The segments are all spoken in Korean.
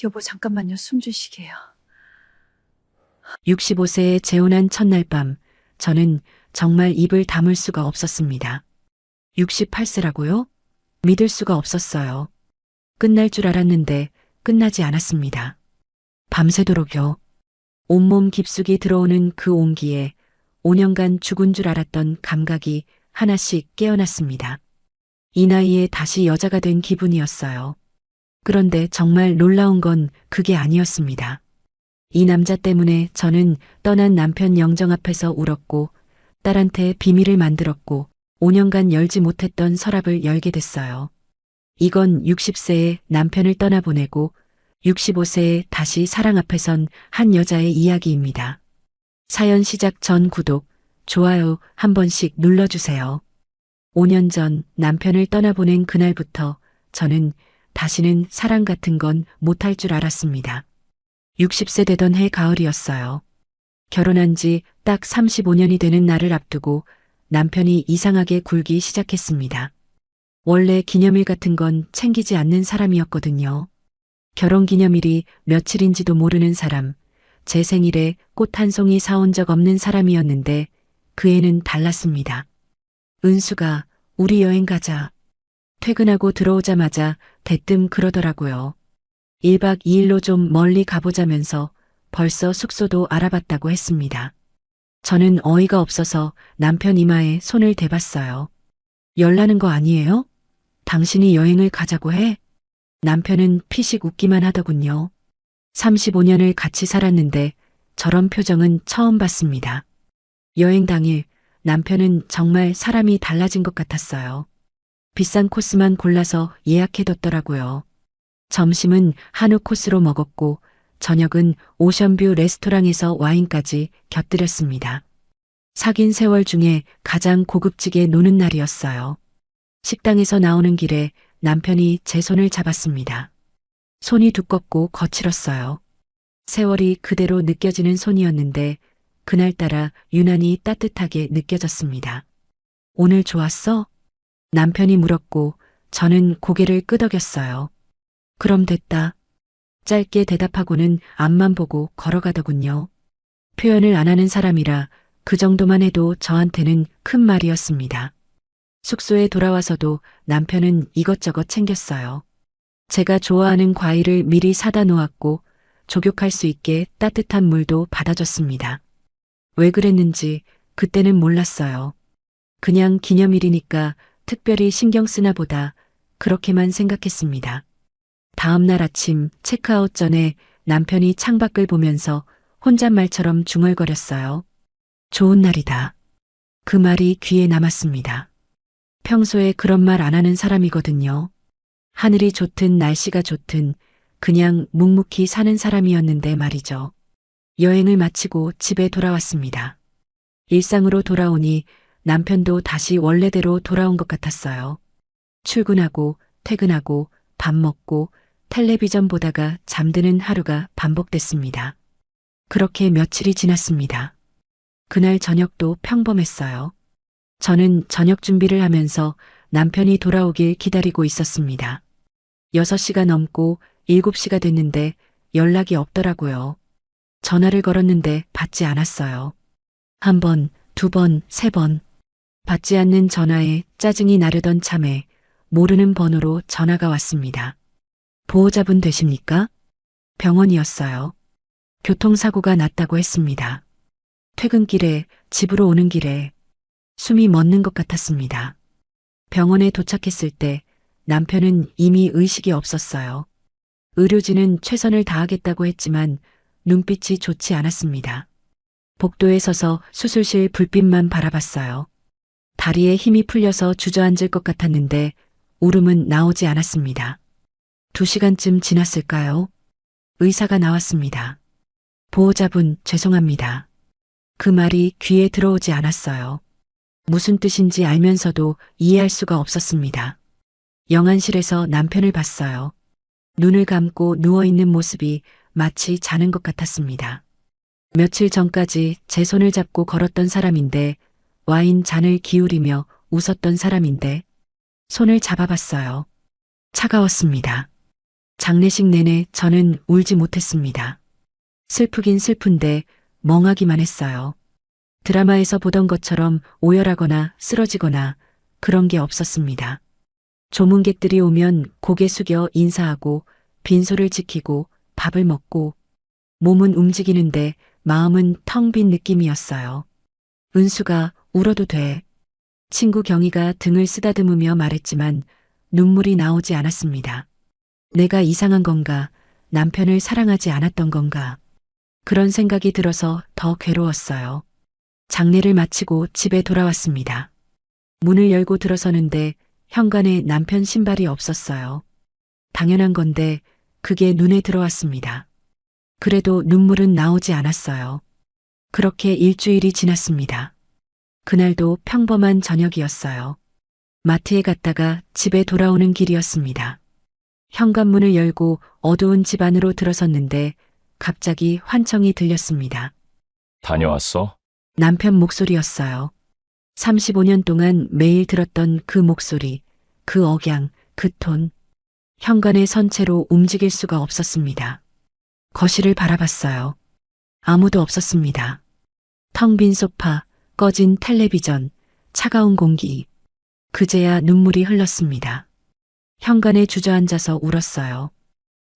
여보, 잠깐만요. 숨 쉬게요. 65세에 재혼한 첫날 밤, 저는 정말 입을 다물 수가 없었습니다. 68세라고요? 믿을 수가 없었어요. 끝날 줄 알았는데 끝나지 않았습니다. 밤새도록요. 온몸 깊숙이 들어오는 그 온기에 5년간 죽은 줄 알았던 감각이 하나씩 깨어났습니다. 이 나이에 다시 여자가 된 기분이었어요. 그런데 정말 놀라운 건 그게 아니었습니다. 이 남자 때문에 저는 떠난 남편 영정 앞에서 울었고 딸한테 비밀을 만들었고 5년간 열지 못했던 서랍을 열게 됐어요. 이건 60세에 남편을 떠나보내고 65세에 다시 사랑 앞에 선 한 여자의 이야기입니다. 사연 시작 전 구독, 좋아요 한 번씩 눌러주세요. 5년 전 남편을 떠나보낸 그날부터 저는 다시는 사랑 같은 건 못할 줄 알았습니다. 60세 되던 해 가을이었어요. 결혼한 지 딱 35년이 되는 날을 앞두고 남편이 이상하게 굴기 시작했습니다. 원래 기념일 같은 건 챙기지 않는 사람이었거든요. 결혼기념일이 며칠인지도 모르는 사람, 제 생일에 꽃 한 송이 사온 적 없는 사람이었는데 그 애는 달랐습니다. 은수가 우리 여행 가자. 퇴근하고 들어오자마자 대뜸 그러더라고요. 1박 2일로 좀 멀리 가보자면서 벌써 숙소도 알아봤다고 했습니다. 저는 어이가 없어서 남편 이마에 손을 대봤어요. 열나는 거 아니에요? 당신이 여행을 가자고 해? 남편은 피식 웃기만 하더군요. 35년을 같이 살았는데 저런 표정은 처음 봤습니다. 여행 당일 남편은 정말 사람이 달라진 것 같았어요. 비싼 코스만 골라서 예약해뒀더라고요. 점심은 한우 코스로 먹었고 저녁은 오션뷰 레스토랑에서 와인까지 곁들였습니다. 사귄 세월 중에 가장 고급지게 노는 날이었어요. 식당에서 나오는 길에 남편이 제 손을 잡았습니다. 손이 두껍고 거칠었어요. 세월이 그대로 느껴지는 손이었는데 그날따라 유난히 따뜻하게 느껴졌습니다. 오늘 좋았어? 남편이 물었고 저는 고개를 끄덕였어요. 그럼 됐다. 짧게 대답하고는 앞만 보고 걸어가더군요. 표현을 안 하는 사람이라 그 정도만 해도 저한테는 큰 말이었습니다. 숙소에 돌아와서도 남편은 이것저것 챙겼어요. 제가 좋아하는 과일을 미리 사다 놓았고 족욕할 수 있게 따뜻한 물도 받아줬습니다. 왜 그랬는지 그때는 몰랐어요. 그냥 기념일이니까 특별히 신경 쓰나 보다 그렇게만 생각했습니다. 다음 날 아침 체크아웃 전에 남편이 창밖을 보면서 혼잣말처럼 중얼거렸어요. 좋은 날이다. 그 말이 귀에 남았습니다. 평소에 그런 말 안 하는 사람이거든요. 하늘이 좋든 날씨가 좋든 그냥 묵묵히 사는 사람이었는데 말이죠. 여행을 마치고 집에 돌아왔습니다. 일상으로 돌아오니 남편도 다시 원래대로 돌아온 것 같았어요. 출근하고 퇴근하고 밥 먹고 텔레비전 보다가 잠드는 하루가 반복됐습니다. 그렇게 며칠이 지났습니다. 그날 저녁도 평범했어요. 저는 저녁 준비를 하면서 남편이 돌아오길 기다리고 있었습니다. 6시가 넘고 7시가 됐는데 연락이 없더라고요. 전화를 걸었는데 받지 않았어요. 한 번, 두 번, 세 번. 받지 않는 전화에 짜증이 나려던 참에 모르는 번호로 전화가 왔습니다. 보호자분 되십니까? 병원이었어요. 교통사고가 났다고 했습니다. 퇴근길에 집으로 오는 길에 숨이 멎는 것 같았습니다. 병원에 도착했을 때 남편은 이미 의식이 없었어요. 의료진은 최선을 다하겠다고 했지만 눈빛이 좋지 않았습니다. 복도에 서서 수술실 불빛만 바라봤어요. 다리에 힘이 풀려서 주저앉을 것 같았는데 울음은 나오지 않았습니다. 2시간쯤 지났을까요? 의사가 나왔습니다. 보호자분, 죄송합니다. 그 말이 귀에 들어오지 않았어요. 무슨 뜻인지 알면서도 이해할 수가 없었습니다. 영안실에서 남편을 봤어요. 눈을 감고 누워있는 모습이 마치 자는 것 같았습니다. 며칠 전까지 제 손을 잡고 걸었던 사람인데 와인 잔을 기울이며 웃었던 사람인데 손을 잡아봤어요. 차가웠습니다. 장례식 내내 저는 울지 못했습니다. 슬프긴 슬픈데 멍하기만 했어요. 드라마에서 보던 것처럼 오열하거나 쓰러지거나 그런 게 없었습니다. 조문객들이 오면 고개 숙여 인사하고 빈소를 지키고 밥을 먹고 몸은 움직이는데 마음은 텅 빈 느낌이었어요. 은수가 울어도 돼. 친구 경희가 등을 쓰다듬으며 말했지만 눈물이 나오지 않았습니다. 내가 이상한 건가? 남편을 사랑하지 않았던 건가? 그런 생각이 들어서 더 괴로웠어요. 장례를 마치고 집에 돌아왔습니다. 문을 열고 들어서는데 현관에 남편 신발이 없었어요. 당연한 건데 그게 눈에 들어왔습니다. 그래도 눈물은 나오지 않았어요. 그렇게 일주일이 지났습니다. 그날도 평범한 저녁이었어요. 마트에 갔다가 집에 돌아오는 길이었습니다. 현관문을 열고 어두운 집 안으로 들어섰는데 갑자기 환청이 들렸습니다. 다녀왔어? 남편 목소리였어요. 35년 동안 매일 들었던 그 목소리, 그 억양, 그 톤. 현관에 선 채로 움직일 수가 없었습니다. 거실을 바라봤어요. 아무도 없었습니다. 텅 빈 소파, 꺼진 텔레비전, 차가운 공기. 그제야 눈물이 흘렀습니다. 현관에 주저앉아서 울었어요.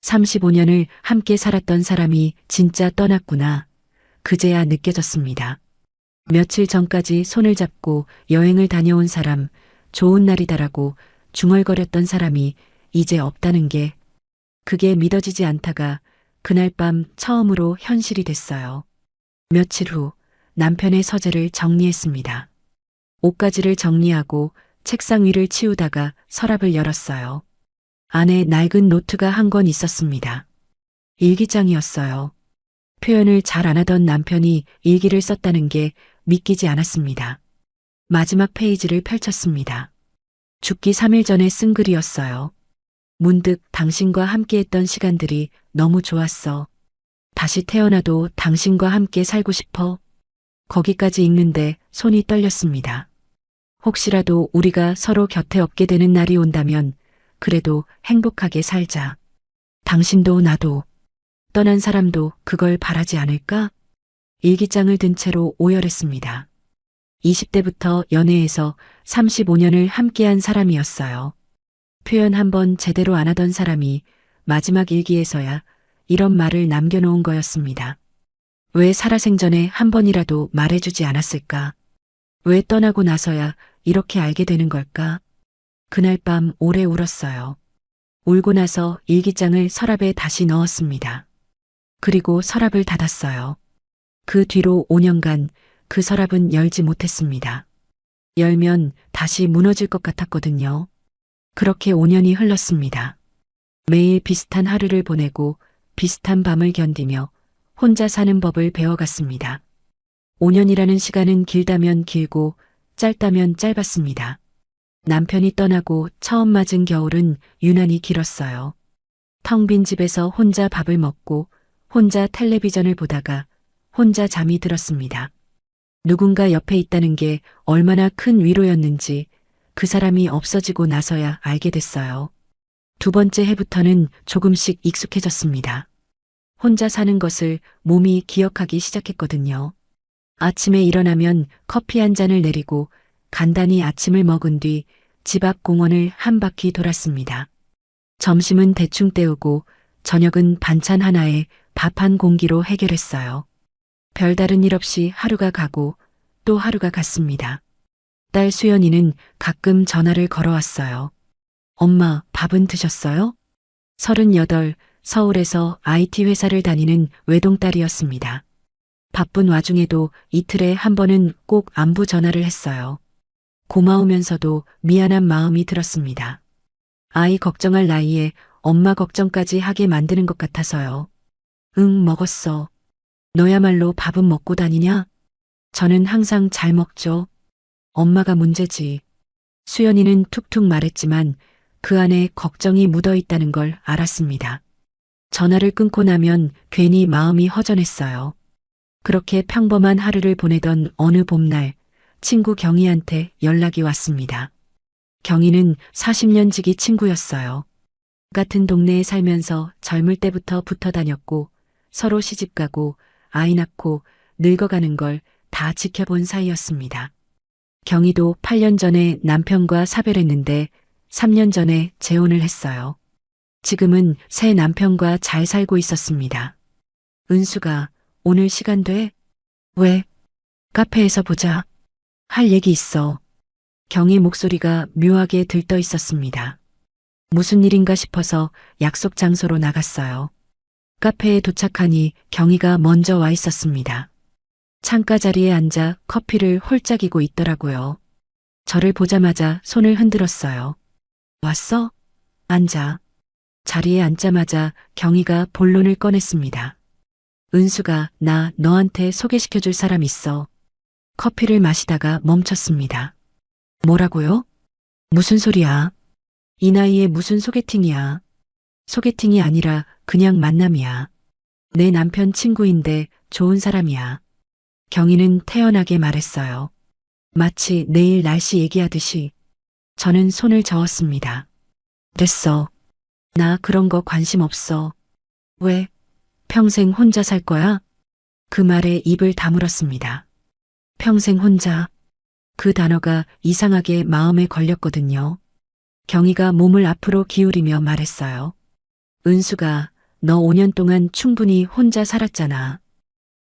35년을 함께 살았던 사람이 진짜 떠났구나. 그제야 느껴졌습니다. 며칠 전까지 손을 잡고 여행을 다녀온 사람, 좋은 날이다라고 중얼거렸던 사람이 이제 없다는 게, 그게 믿어지지 않다가 그날 밤 처음으로 현실이 됐어요. 며칠 후 남편의 서재를 정리했습니다. 옷가지를 정리하고 책상 위를 치우다가 서랍을 열었어요. 안에 낡은 노트가 한 권 있었습니다. 일기장이었어요. 표현을 잘 안 하던 남편이 일기를 썼다는 게 믿기지 않았습니다. 마지막 페이지를 펼쳤습니다. 죽기 3일 전에 쓴 글이었어요. 문득 당신과 함께했던 시간들이 너무 좋았어. 다시 태어나도 당신과 함께 살고 싶어. 거기까지 읽는데 손이 떨렸습니다. 혹시라도 우리가 서로 곁에 없게 되는 날이 온다면 그래도 행복하게 살자. 당신도 나도, 떠난 사람도 그걸 바라지 않을까? 일기장을 든 채로 오열했습니다. 20대부터 연애해서 35년을 함께한 사람이었어요. 표현 한번 제대로 안 하던 사람이 마지막 일기에서야 이런 말을 남겨놓은 거였습니다. 왜 살아생전에 한 번이라도 말해주지 않았을까? 왜 떠나고 나서야 이렇게 알게 되는 걸까? 그날 밤 오래 울었어요. 울고 나서 일기장을 서랍에 다시 넣었습니다. 그리고 서랍을 닫았어요. 그 뒤로 5년간 그 서랍은 열지 못했습니다. 열면 다시 무너질 것 같았거든요. 그렇게 5년이 흘렀습니다. 매일 비슷한 하루를 보내고 비슷한 밤을 견디며 혼자 사는 법을 배워갔습니다. 5년이라는 시간은 길다면 길고 짧다면 짧았습니다. 남편이 떠나고 처음 맞은 겨울은 유난히 길었어요. 텅 빈 집에서 혼자 밥을 먹고 혼자 텔레비전을 보다가 혼자 잠이 들었습니다. 누군가 옆에 있다는 게 얼마나 큰 위로였는지 그 사람이 없어지고 나서야 알게 됐어요. 두 번째 해부터는 조금씩 익숙해졌습니다. 혼자 사는 것을 몸이 기억하기 시작했거든요. 아침에 일어나면 커피 한 잔을 내리고 간단히 아침을 먹은 뒤 집 앞 공원을 한 바퀴 돌았습니다. 점심은 대충 때우고 저녁은 반찬 하나에 밥 한 공기로 해결했어요. 별다른 일 없이 하루가 가고 또 하루가 갔습니다. 딸 수연이는 가끔 전화를 걸어왔어요. 엄마, 밥은 드셨어요? 38, 서울에서 IT 회사를 다니는 외동딸이었습니다. 바쁜 와중에도 이틀에 한 번은 꼭 안부 전화를 했어요. 고마우면서도 미안한 마음이 들었습니다. 아이 걱정할 나이에 엄마 걱정까지 하게 만드는 것 같아서요. 응, 먹었어. 너야말로 밥은 먹고 다니냐? 저는 항상 잘 먹죠. 엄마가 문제지. 수연이는 툭툭 말했지만 그 안에 걱정이 묻어 있다는 걸 알았습니다. 전화를 끊고 나면 괜히 마음이 허전했어요. 그렇게 평범한 하루를 보내던 어느 봄날, 친구 경희한테 연락이 왔습니다. 경희는 40년 지기 친구였어요. 같은 동네에 살면서 젊을 때부터 붙어 다녔고 서로 시집가고 아이 낳고 늙어가는 걸 다 지켜본 사이였습니다. 경희도 8년 전에 남편과 사별했는데 3년 전에 재혼을 했어요. 지금은 새 남편과 잘 살고 있었습니다. 은수가 오늘 시간 돼? 왜? 카페에서 보자. 할 얘기 있어. 경희 목소리가 묘하게 들떠 있었습니다. 무슨 일인가 싶어서 약속 장소로 나갔어요. 카페에 도착하니 경희가 먼저 와 있었습니다. 창가 자리에 앉아 커피를 홀짝이고 있더라고요. 저를 보자마자 손을 흔들었어요. 왔어? 앉아. 자리에 앉자마자 경희가 본론을 꺼냈습니다. 은수가 나 너한테 소개시켜줄 사람 있어. 커피를 마시다가 멈췄습니다. 뭐라고요? 무슨 소리야? 이 나이에 무슨 소개팅이야? 소개팅이 아니라 그냥 만남이야. 내 남편 친구인데 좋은 사람이야. 경희는 태연하게 말했어요. 마치 내일 날씨 얘기하듯이. 저는 손을 저었습니다. 됐어. 나 그런 거 관심 없어. 왜? 평생 혼자 살 거야? 그 말에 입을 다물었습니다. 평생 혼자. 그 단어가 이상하게 마음에 걸렸거든요. 경희가 몸을 앞으로 기울이며 말했어요. 은수가 너 5년 동안 충분히 혼자 살았잖아.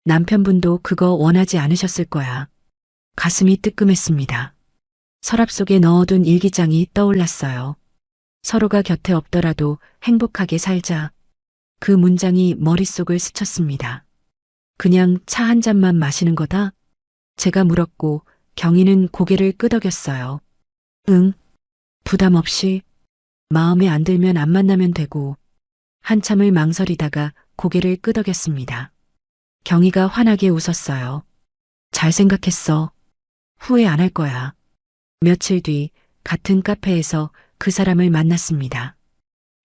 남편분도 그거 원하지 않으셨을 거야. 가슴이 뜨끔했습니다. 서랍 속에 넣어둔 일기장이 떠올랐어요. 서로가 곁에 없더라도 행복하게 살자. 그 문장이 머릿속을 스쳤습니다. 그냥 차 한 잔만 마시는 거다? 제가 물었고 경희는 고개를 끄덕였어요. 응. 부담 없이. 마음에 안 들면 안 만나면 되고. 한참을 망설이다가 고개를 끄덕였습니다. 경희가 환하게 웃었어요. 잘 생각했어. 후회 안 할 거야. 며칠 뒤 같은 카페에서 그 사람을 만났습니다.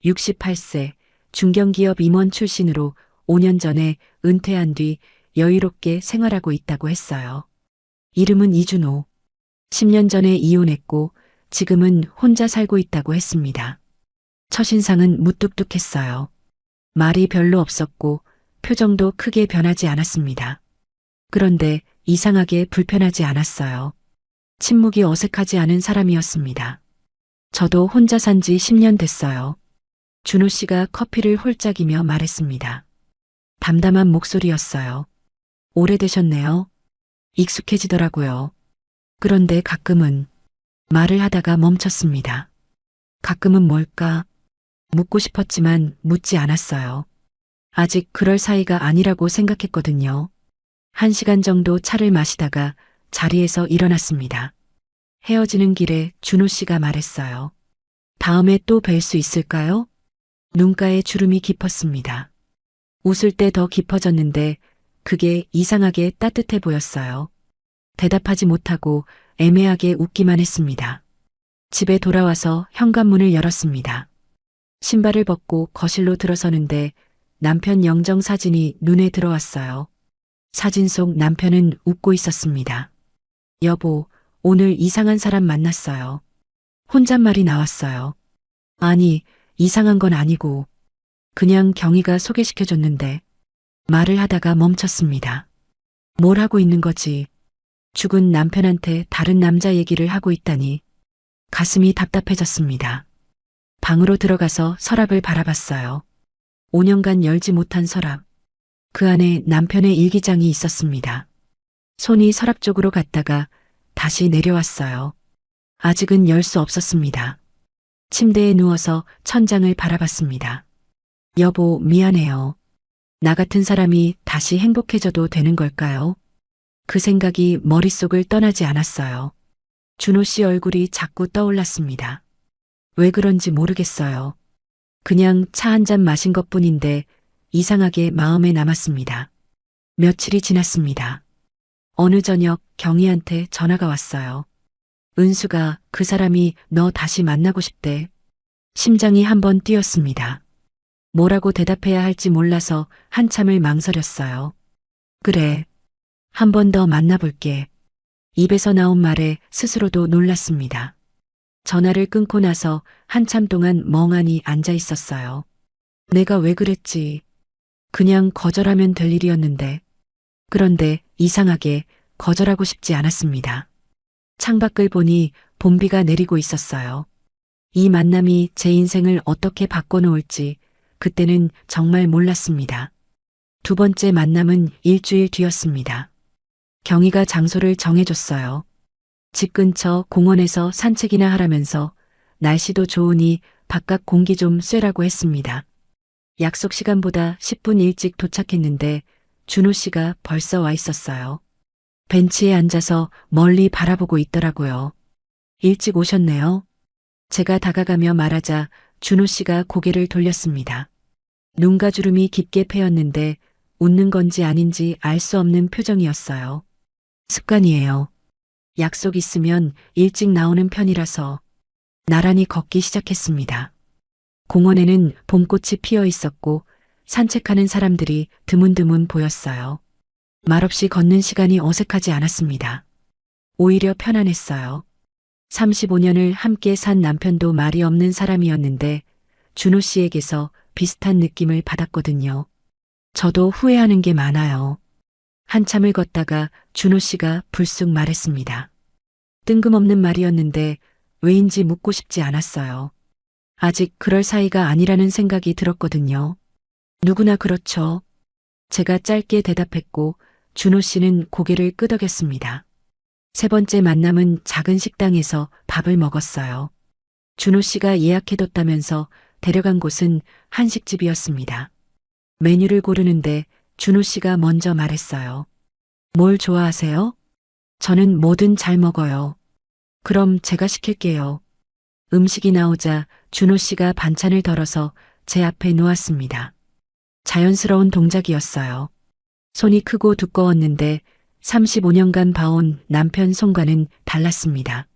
68세 중견기업 임원 출신으로 5년 전에 은퇴한 뒤 여유롭게 생활하고 있다고 했어요. 이름은 이준호. 10년 전에 이혼했고 지금은 혼자 살고 있다고 했습니다. 첫인상은 무뚝뚝했어요. 말이 별로 없었고 표정도 크게 변하지 않았습니다. 그런데 이상하게 불편하지 않았어요. 침묵이 어색하지 않은 사람이었습니다. 저도 혼자 산 지 10년 됐어요. 준호 씨가 커피를 홀짝이며 말했습니다. 담담한 목소리였어요. 오래되셨네요. 익숙해지더라고요. 그런데 가끔은 말을 하다가 멈췄습니다. 가끔은 뭘까? 묻고 싶었지만 묻지 않았어요. 아직 그럴 사이가 아니라고 생각했거든요. 1시간 정도 차를 마시다가 자리에서 일어났습니다. 헤어지는 길에 준호 씨가 말했어요. 다음에 또 뵐 수 있을까요? 눈가에 주름이 깊었습니다. 웃을 때 더 깊어졌는데 그게 이상하게 따뜻해 보였어요. 대답하지 못하고 애매하게 웃기만 했습니다. 집에 돌아와서 현관문을 열었습니다. 신발을 벗고 거실로 들어서는데 남편 영정 사진이 눈에 들어왔어요. 사진 속 남편은 웃고 있었습니다. 여보, 오늘 이상한 사람 만났어요. 혼잣말이 나왔어요. 아니, 이상한 건 아니고 그냥 경희가 소개시켜줬는데 말을 하다가 멈췄습니다. 뭘 하고 있는 거지? 죽은 남편한테 다른 남자 얘기를 하고 있다니 가슴이 답답해졌습니다. 방으로 들어가서 서랍을 바라봤어요. 5년간 열지 못한 서랍. 그 안에 남편의 일기장이 있었습니다. 손이 서랍 쪽으로 갔다가 다시 내려왔어요. 아직은 열 수 없었습니다. 침대에 누워서 천장을 바라봤습니다. 여보, 미안해요. 나 같은 사람이 다시 행복해져도 되는 걸까요? 그 생각이 머릿속을 떠나지 않았어요. 준호 씨 얼굴이 자꾸 떠올랐습니다. 왜 그런지 모르겠어요. 그냥 차 한 잔 마신 것뿐인데 이상하게 마음에 남았습니다. 며칠이 지났습니다. 어느 저녁 경희한테 전화가 왔어요. 은수가 그 사람이 너 다시 만나고 싶대. 심장이 한번 뛰었습니다. 뭐라고 대답해야 할지 몰라서 한참을 망설였어요. 그래. 한 번 더 만나볼게. 입에서 나온 말에 스스로도 놀랐습니다. 전화를 끊고 나서 한참 동안 멍하니 앉아 있었어요. 내가 왜 그랬지? 그냥 거절하면 될 일이었는데. 그런데 이상하게 거절하고 싶지 않았습니다. 창밖을 보니 봄비가 내리고 있었어요. 이 만남이 제 인생을 어떻게 바꿔놓을지 그때는 정말 몰랐습니다. 두 번째 만남은 일주일 뒤였습니다. 경희가 장소를 정해줬어요. 집 근처 공원에서 산책이나 하라면서 날씨도 좋으니 바깥 공기 좀 쐬라고 했습니다. 약속 시간보다 10분 일찍 도착했는데 준호 씨가 벌써 와 있었어요. 벤치에 앉아서 멀리 바라보고 있더라고요. 일찍 오셨네요. 제가 다가가며 말하자 준호 씨가 고개를 돌렸습니다. 눈가 주름이 깊게 패였는데 웃는 건지 아닌지 알 수 없는 표정이었어요. 습관이에요. 약속 있으면 일찍 나오는 편이라서 나란히 걷기 시작했습니다. 공원에는 봄꽃이 피어 있었고 산책하는 사람들이 드문드문 보였어요. 말없이 걷는 시간이 어색하지 않았습니다. 오히려 편안했어요. 35년을 함께 산 남편도 말이 없는 사람이었는데 준호 씨에게서 비슷한 느낌을 받았거든요. 저도 후회하는 게 많아요. 한참을 걷다가 준호 씨가 불쑥 말했습니다. 뜬금없는 말이었는데 왜인지 묻고 싶지 않았어요. 아직 그럴 사이가 아니라는 생각이 들었거든요. 누구나 그렇죠. 제가 짧게 대답했고 준호 씨는 고개를 끄덕였습니다. 세 번째 만남은 작은 식당에서 밥을 먹었어요. 준호 씨가 예약해뒀다면서 데려간 곳은 한식집이었습니다. 메뉴를 고르는데 준호 씨가 먼저 말했어요. 뭘 좋아하세요? 저는 뭐든 잘 먹어요. 그럼 제가 시킬게요. 음식이 나오자 준호 씨가 반찬을 덜어서 제 앞에 놓았습니다. 자연스러운 동작이었어요. 손이 크고 두꺼웠는데 35년간 봐온 남편 손과는 달랐습니다.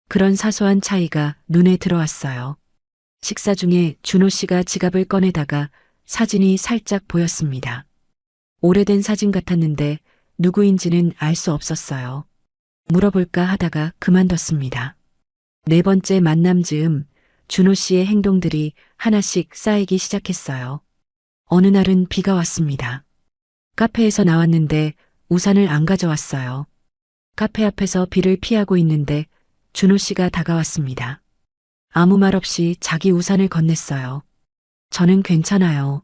그런 사소한 차이가 눈에 들어왔어요. 식사 중에 준호 씨가 지갑을 꺼내다가 사진이 살짝 보였습니다. 오래된 사진 같았는데 누구인지는 알 수 없었어요. 물어볼까 하다가 그만뒀습니다. 네 번째 만남 즈음 준호 씨의 행동들이 하나씩 쌓이기 시작했어요. 어느 날은 비가 왔습니다. 카페에서 나왔는데 우산을 안 가져왔어요. 카페 앞에서 비를 피하고 있는데 준호 씨가 다가왔습니다. 아무 말 없이 자기 우산을 건넸어요. 저는 괜찮아요.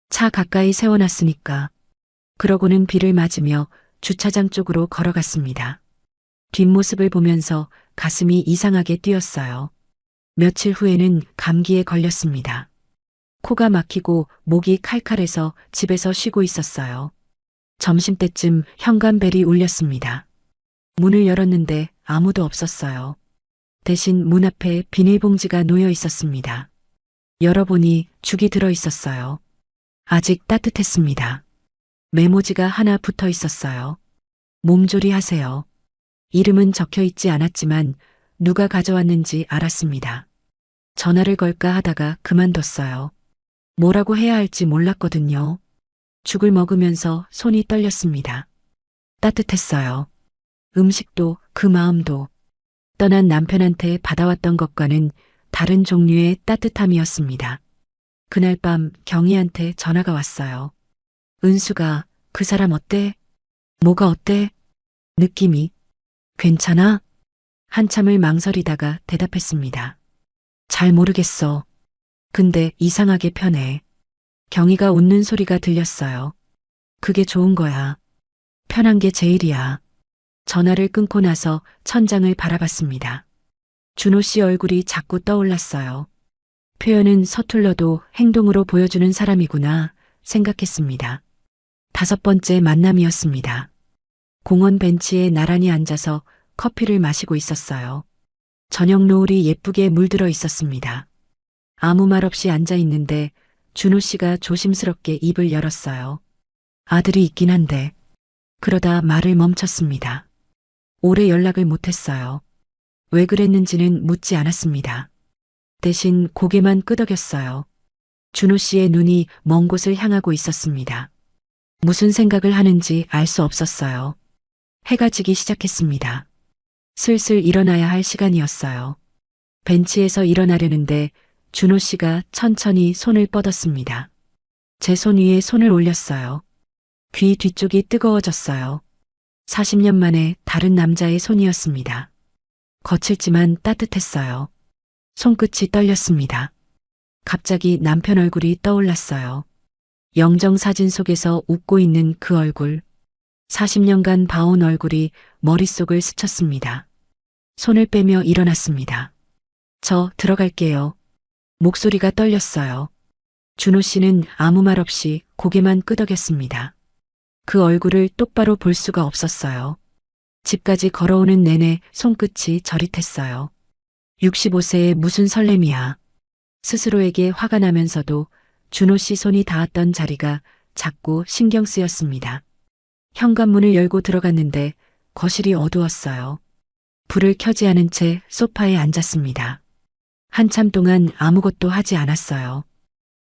차 가까이 세워놨으니까. 그러고는 비를 맞으며 주차장 쪽으로 걸어갔습니다. 뒷모습을 보면서 가슴이 이상하게 뛰었어요. 며칠 후에는 감기에 걸렸습니다. 코가 막히고 목이 칼칼해서 집에서 쉬고 있었어요. 점심때쯤 현관벨이 울렸습니다. 문을 열었는데 아무도 없었어요. 대신 문 앞에 비닐봉지가 놓여 있었습니다. 열어보니 죽이 들어 있었어요. 아직 따뜻했습니다. 메모지가 하나 붙어 있었어요. 몸조리 하세요. 이름은 적혀 있지 않았지만 누가 가져왔는지 알았습니다. 전화를 걸까 하다가 그만뒀어요. 뭐라고 해야 할지 몰랐거든요. 죽을 먹으면서 손이 떨렸습니다. 따뜻했어요. 음식도 그 마음도 떠난 남편한테 받아왔던 것과는 다른 종류의 따뜻함이었습니다. 그날 밤 경희한테 전화가 왔어요. 은수가 그 사람 어때? 뭐가 어때? 느낌이 괜찮아? 한참을 망설이다가 대답했습니다. 잘 모르겠어. 근데 이상하게 편해. 경희가 웃는 소리가 들렸어요. 그게 좋은 거야. 편한 게 제일이야. 전화를 끊고 나서 천장을 바라봤습니다. 준호 씨 얼굴이 자꾸 떠올랐어요. 표현은 서툴러도 행동으로 보여주는 사람이구나 생각했습니다. 다섯 번째 만남이었습니다. 공원 벤치에 나란히 앉아서 커피를 마시고 있었어요. 저녁 노을이 예쁘게 물들어 있었습니다. 아무 말 없이 앉아 있는데 준호 씨가 조심스럽게 입을 열었어요. 아들이 있긴 한데. 그러다 말을 멈췄습니다. 오래 연락을 못했어요. 왜 그랬는지는 묻지 않았습니다. 대신 고개만 끄덕였어요. 준호 씨의 눈이 먼 곳을 향하고 있었습니다. 무슨 생각을 하는지 알 수 없었어요. 해가 지기 시작했습니다. 슬슬 일어나야 할 시간이었어요. 벤치에서 일어나려는데 준호 씨가 천천히 손을 뻗었습니다. 제 손 위에 손을 올렸어요. 귀 뒤쪽이 뜨거워졌어요. 40년 만에 다른 남자의 손이었습니다. 거칠지만 따뜻했어요. 손끝이 떨렸습니다. 갑자기 남편 얼굴이 떠올랐어요. 영정사진 속에서 웃고 있는 그 얼굴. 40년간 봐온 얼굴이 머릿속을 스쳤습니다. 손을 빼며 일어났습니다. 저 들어갈게요. 목소리가 떨렸어요. 준호 씨는 아무 말 없이 고개만 끄덕였습니다. 그 얼굴을 똑바로 볼 수가 없었어요. 집까지 걸어오는 내내 손끝이 저릿했어요. 65세에 무슨 설렘이야. 스스로에게 화가 나면서도 준호 씨 손이 닿았던 자리가 자꾸 신경 쓰였습니다. 현관문을 열고 들어갔는데 거실이 어두웠어요. 불을 켜지 않은 채 소파에 앉았습니다. 한참 동안 아무것도 하지 않았어요.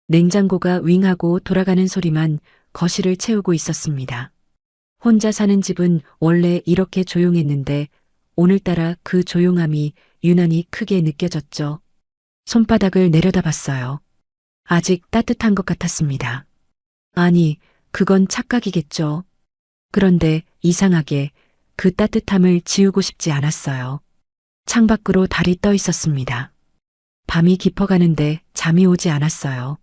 냉장고가 윙하고 돌아가는 소리만 거실을 채우고 있었습니다. 혼자 사는 집은 원래 이렇게 조용했는데 오늘따라 그 조용함이 유난히 크게 느껴졌죠. 손바닥을 내려다봤어요. 아직 따뜻한 것 같았습니다. 아니, 그건 착각이겠죠. 그런데 이상하게 그 따뜻함을 지우고 싶지 않았어요. 창밖으로 달이 떠 있었습니다. 밤이 깊어가는데 잠이 오지 않았어요.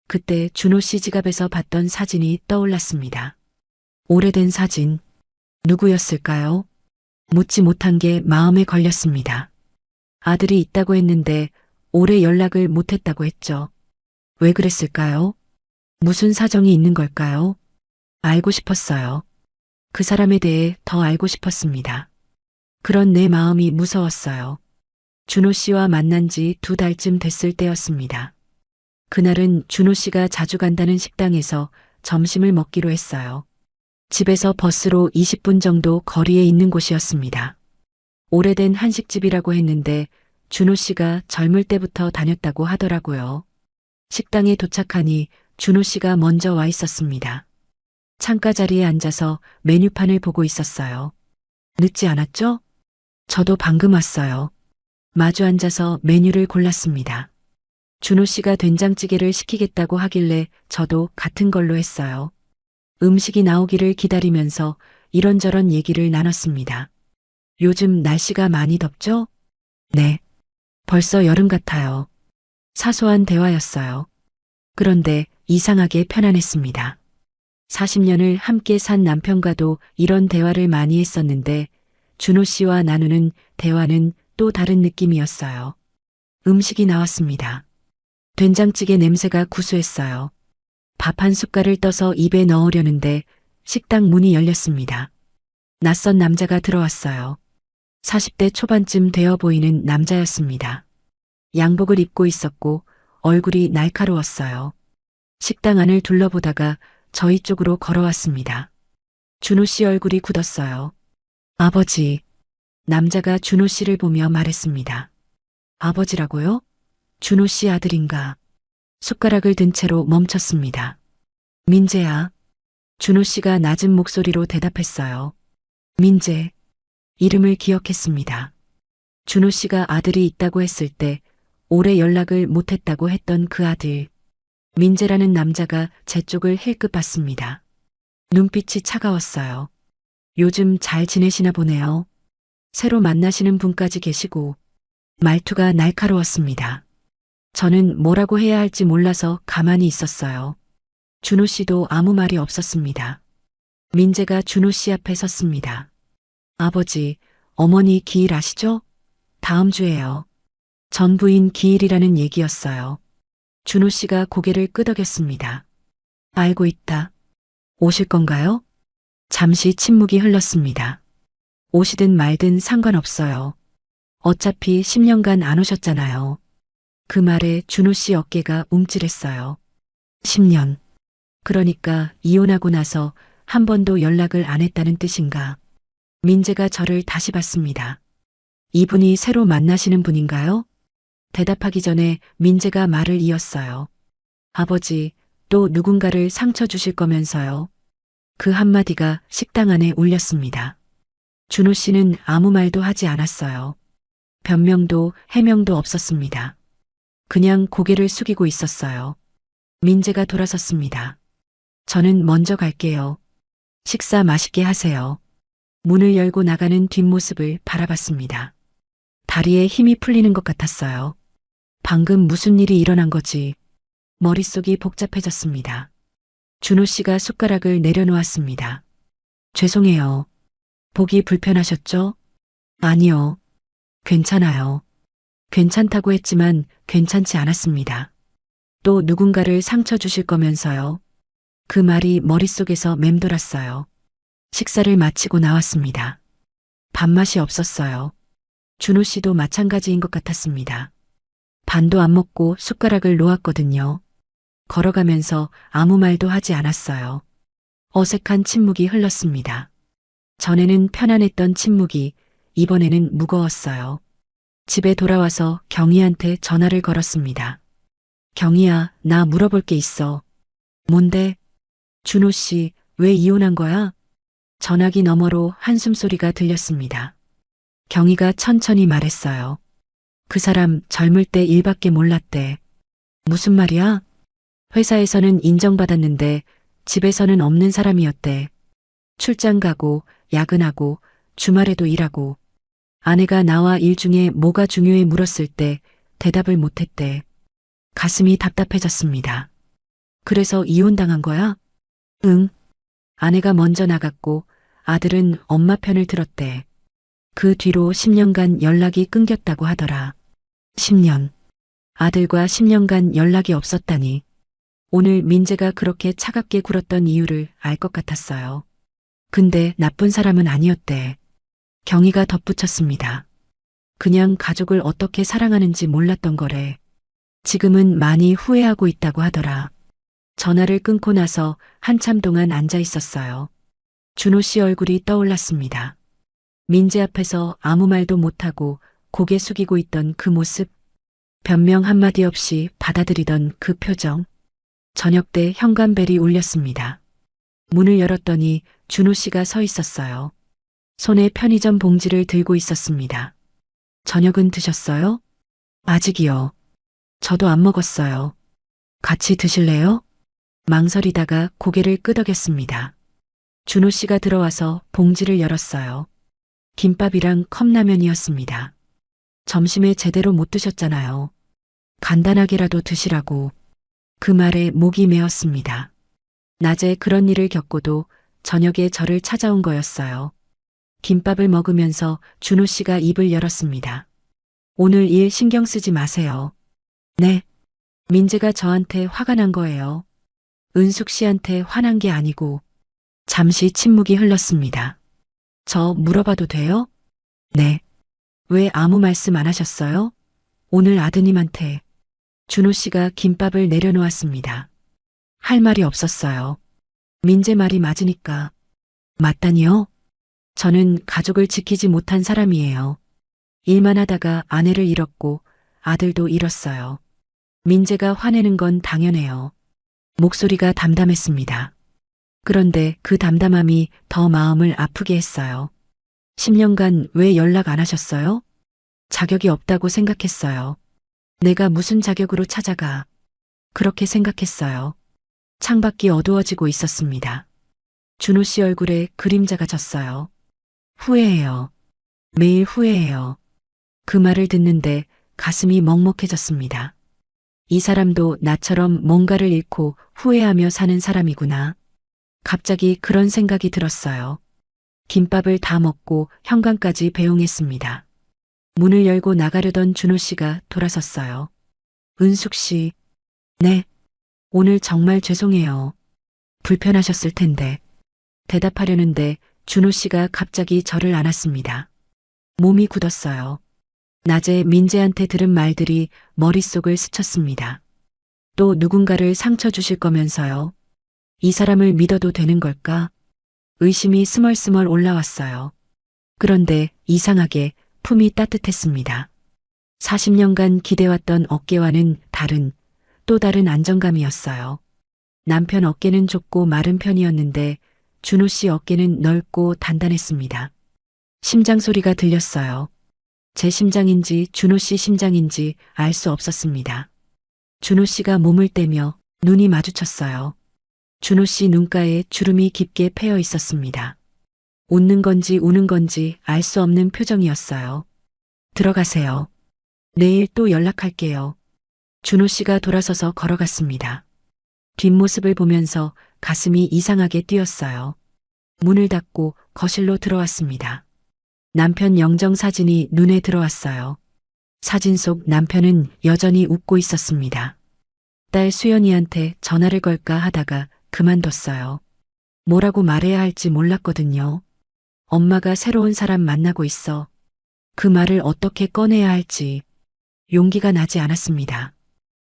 그때 준호 씨 지갑에서 봤던 사진이 떠올랐습니다. 오래된 사진. 누구였을까요? 묻지 못한 게 마음에 걸렸습니다. 아들이 있다고 했는데 오래 연락을 못했다고 했죠. 왜 그랬을까요? 무슨 사정이 있는 걸까요? 알고 싶었어요. 그 사람에 대해 더 알고 싶었습니다. 그런 내 마음이 무서웠어요. 준호 씨와 만난 지 2달쯤 됐을 때였습니다. 그날은 준호 씨가 자주 간다는 식당에서 점심을 먹기로 했어요. 집에서 버스로 20분 정도 거리에 있는 곳이었습니다. 오래된 한식집이라고 했는데 준호 씨가 젊을 때부터 다녔다고 하더라고요. 식당에 도착하니 준호 씨가 먼저 와 있었습니다. 창가 자리에 앉아서 메뉴판을 보고 있었어요. 늦지 않았죠? 저도 방금 왔어요. 마주 앉아서 메뉴를 골랐습니다. 준호 씨가 된장찌개를 시키겠다고 하길래 저도 같은 걸로 했어요. 음식이 나오기를 기다리면서 이런저런 얘기를 나눴습니다. 요즘 날씨가 많이 덥죠? 네. 벌써 여름 같아요. 사소한 대화였어요. 그런데 이상하게 편안했습니다. 40년을 함께 산 남편과도 이런 대화를 많이 했었는데 준호 씨와 나누는 대화는 또 다른 느낌이었어요. 음식이 나왔습니다. 된장찌개 냄새가 구수했어요. 밥 한 숟갈을 떠서 입에 넣으려는데 식당 문이 열렸습니다. 낯선 남자가 들어왔어요. 40대 초반쯤 되어 보이는 남자였습니다. 양복을 입고 있었고 얼굴이 날카로웠어요. 식당 안을 둘러보다가 저희 쪽으로 걸어왔습니다. 준호 씨 얼굴이 굳었어요. 아버지. 남자가 준호 씨를 보며 말했습니다. 아버지라고요? 준호 씨 아들인가? 숟가락을 든 채로 멈췄습니다. 민재야. 준호 씨가 낮은 목소리로 대답했어요. 민재. 이름을 기억했습니다. 준호 씨가 아들이 있다고 했을 때 오래 연락을 못했다고 했던 그 아들. 민재라는 남자가 제 쪽을 힐끗 봤습니다. 눈빛이 차가웠어요. 요즘 잘 지내시나 보네요. 새로 만나시는 분까지 계시고 말투가 날카로웠습니다. 저는 뭐라고 해야 할지 몰라서 가만히 있었어요. 준호 씨도 아무 말이 없었습니다. 민재가 준호 씨 앞에 섰습니다. 아버지, 어머니 기일 아시죠? 다음 주에요. 전 부인 기일이라는 얘기였어요. 준호 씨가 고개를 끄덕였습니다. 알고 있다. 오실 건가요? 잠시 침묵이 흘렀습니다. 오시든 말든 상관없어요. 어차피 10년간 안 오셨잖아요. 그 말에 준호 씨 어깨가 움찔했어요. 10년. 그러니까 이혼하고 나서 한 번도 연락을 안 했다는 뜻인가. 민재가 저를 다시 봤습니다. 이분이 새로 만나시는 분인가요? 대답하기 전에 민재가 말을 이었어요. 아버지, 또 누군가를 상처 주실 거면서요. 그 한마디가 식당 안에 울렸습니다. 준호 씨는 아무 말도 하지 않았어요. 변명도 해명도 없었습니다. 그냥 고개를 숙이고 있었어요. 민재가 돌아섰습니다. 저는 먼저 갈게요. 식사 맛있게 하세요. 문을 열고 나가는 뒷모습을 바라봤습니다. 다리에 힘이 풀리는 것 같았어요. 방금 무슨 일이 일어난 거지? 머릿속이 복잡해졌습니다. 준호 씨가 숟가락을 내려놓았습니다. 죄송해요. 보기 불편하셨죠? 아니요. 괜찮아요. 괜찮다고 했지만 괜찮지 않았습니다. 또 누군가를 상처 주실 거면서요. 그 말이 머릿속에서 맴돌았어요. 식사를 마치고 나왔습니다. 밥맛이 없었어요. 준호 씨도 마찬가지인 것 같았습니다. 반도 안 먹고 숟가락을 놓았거든요. 걸어가면서 아무 말도 하지 않았어요. 어색한 침묵이 흘렀습니다. 전에는 편안했던 침묵이 이번에는 무거웠어요. 집에 돌아와서 경희한테 전화를 걸었습니다. 경희야, 나 물어볼 게 있어. 뭔데? 준호 씨, 왜 이혼한 거야? 전화기 너머로 한숨 소리가 들렸습니다. 경희가 천천히 말했어요. 그 사람 젊을 때 일밖에 몰랐대. 무슨 말이야? 회사에서는 인정받았는데 집에서는 없는 사람이었대. 출장 가고 야근하고 주말에도 일하고. 아내가 나와 일 중에 뭐가 중요해 물었을 때 대답을 못했대. 가슴이 답답해졌습니다. 그래서 이혼당한 거야? 응. 아내가 먼저 나갔고 아들은 엄마 편을 들었대. 그 뒤로 10년간 연락이 끊겼다고 하더라. 10년. 아들과 10년간 연락이 없었다니. 오늘 민재가 그렇게 차갑게 굴었던 이유를 알 것 같았어요. 근데 나쁜 사람은 아니었대. 경희가 덧붙였습니다. 그냥 가족을 어떻게 사랑하는지 몰랐던 거래. 지금은 많이 후회하고 있다고 하더라. 전화를 끊고 나서 한참 동안 앉아 있었어요. 준호 씨 얼굴이 떠올랐습니다. 민재 앞에서 아무 말도 못하고 고개 숙이고 있던 그 모습, 변명 한마디 없이 받아들이던 그 표정. 저녁 때 현관벨이 울렸습니다. 문을 열었더니 준호 씨가 서 있었어요. 손에 편의점 봉지를 들고 있었습니다. 저녁은 드셨어요? 아직이요. 저도 안 먹었어요. 같이 드실래요? 망설이다가 고개를 끄덕였습니다. 준호 씨가 들어와서 봉지를 열었어요. 김밥이랑 컵라면이었습니다. 점심에 제대로 못 드셨잖아요. 간단하게라도 드시라고. 그 말에 목이 메었습니다. 낮에 그런 일을 겪고도 저녁에 저를 찾아온 거였어요. 김밥을 먹으면서 준호 씨가 입을 열었습니다. 오늘 일 신경 쓰지 마세요. 네. 민재가 저한테 화가 난 거예요. 은숙 씨한테 화난 게 아니고. 잠시 침묵이 흘렀습니다. 저 물어봐도 돼요? 네. 왜 아무 말씀 안 하셨어요? 오늘 아드님한테. 준호 씨가 김밥을 내려놓았습니다. 할 말이 없었어요. 민재 말이 맞으니까. 맞다니요? 저는 가족을 지키지 못한 사람이에요. 일만 하다가 아내를 잃었고 아들도 잃었어요. 민재가 화내는 건 당연해요. 목소리가 담담했습니다. 그런데 그 담담함이 더 마음을 아프게 했어요. 10년간 왜 연락 안 하셨어요? 자격이 없다고 생각했어요. 내가 무슨 자격으로 찾아가. 그렇게 생각했어요. 창밖이 어두워지고 있었습니다. 준호 씨 얼굴에 그림자가 졌어요. 후회해요. 매일 후회해요. 그 말을 듣는데 가슴이 먹먹해졌습니다. 이 사람도 나처럼 뭔가를 잃고 후회하며 사는 사람이구나. 갑자기 그런 생각이 들었어요. 김밥을 다 먹고 현관까지 배웅했습니다. 문을 열고 나가려던 준호 씨가 돌아섰어요. 은숙 씨. 네. 오늘 정말 죄송해요. 불편하셨을 텐데. 대답하려는데 준호 씨가 갑자기 저를 안았습니다. 몸이 굳었어요. 낮에 민재한테 들은 말들이 머릿속을 스쳤습니다. 또 누군가를 상처 주실 거면서요. 이 사람을 믿어도 되는 걸까? 의심이 스멀스멀 올라왔어요. 그런데 이상하게 품이 따뜻했습니다. 40년간 기대왔던 어깨와는 다른, 또 다른 안정감이었어요. 남편 어깨는 좁고 마른 편이었는데 준호 씨 어깨는 넓고 단단했습니다. 심장 소리가 들렸어요. 제 심장인지 준호 씨 심장인지 알 수 없었습니다. 준호 씨가 몸을 떼며 눈이 마주쳤어요. 준호 씨 눈가에 주름이 깊게 패여 있었습니다. 웃는 건지 우는 건지 알 수 없는 표정이었어요. 들어가세요. 내일 또 연락할게요. 준호 씨가 돌아서서 걸어갔습니다. 뒷모습을 보면서 가슴이 이상하게 뛰었어요. 문을 닫고 거실로 들어왔습니다. 남편 영정 사진이 눈에 들어왔어요. 사진 속 남편은 여전히 웃고 있었습니다. 딸 수연이한테 전화를 걸까 하다가 그만뒀어요. 뭐라고 말해야 할지 몰랐거든요. 엄마가 새로운 사람 만나고 있어. 그 말을 어떻게 꺼내야 할지 용기가 나지 않았습니다.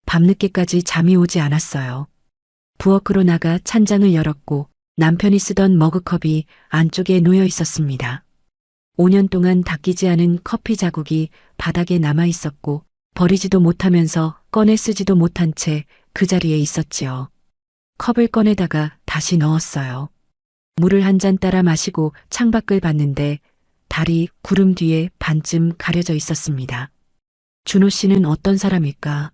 밤늦게까지 잠이 오지 않았어요. 부엌으로 나가 찬장을 열었고 남편이 쓰던 머그컵이 안쪽에 놓여 있었습니다. 5년 동안 닦이지 않은 커피 자국이 바닥에 남아 있었고 버리지도 못하면서 꺼내 쓰지도 못한 채 그 자리에 있었지요. 컵을 꺼내다가 다시 넣었어요. 물을 한 잔 따라 마시고 창밖을 봤는데 달이 구름 뒤에 반쯤 가려져 있었습니다. 준호 씨는 어떤 사람일까?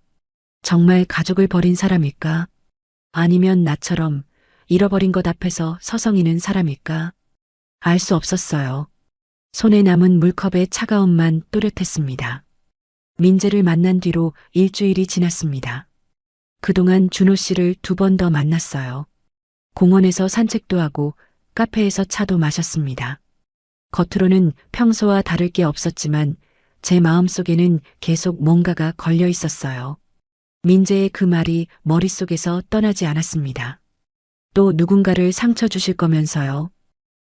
정말 가족을 버린 사람일까? 아니면 나처럼 잃어버린 것 앞에서 서성이는 사람일까? 알 수 없었어요. 손에 남은 물컵의 차가움만 또렷했습니다. 민재를 만난 뒤로 일주일이 지났습니다. 그동안 준호 씨를 2번 더 만났어요. 공원에서 산책도 하고 카페에서 차도 마셨습니다. 겉으로는 평소와 다를 게 없었지만 제 마음속에는 계속 뭔가가 걸려 있었어요. 민재의 그 말이 머릿속에서 떠나지 않았습니다. 또 누군가를 상처 주실 거면서요.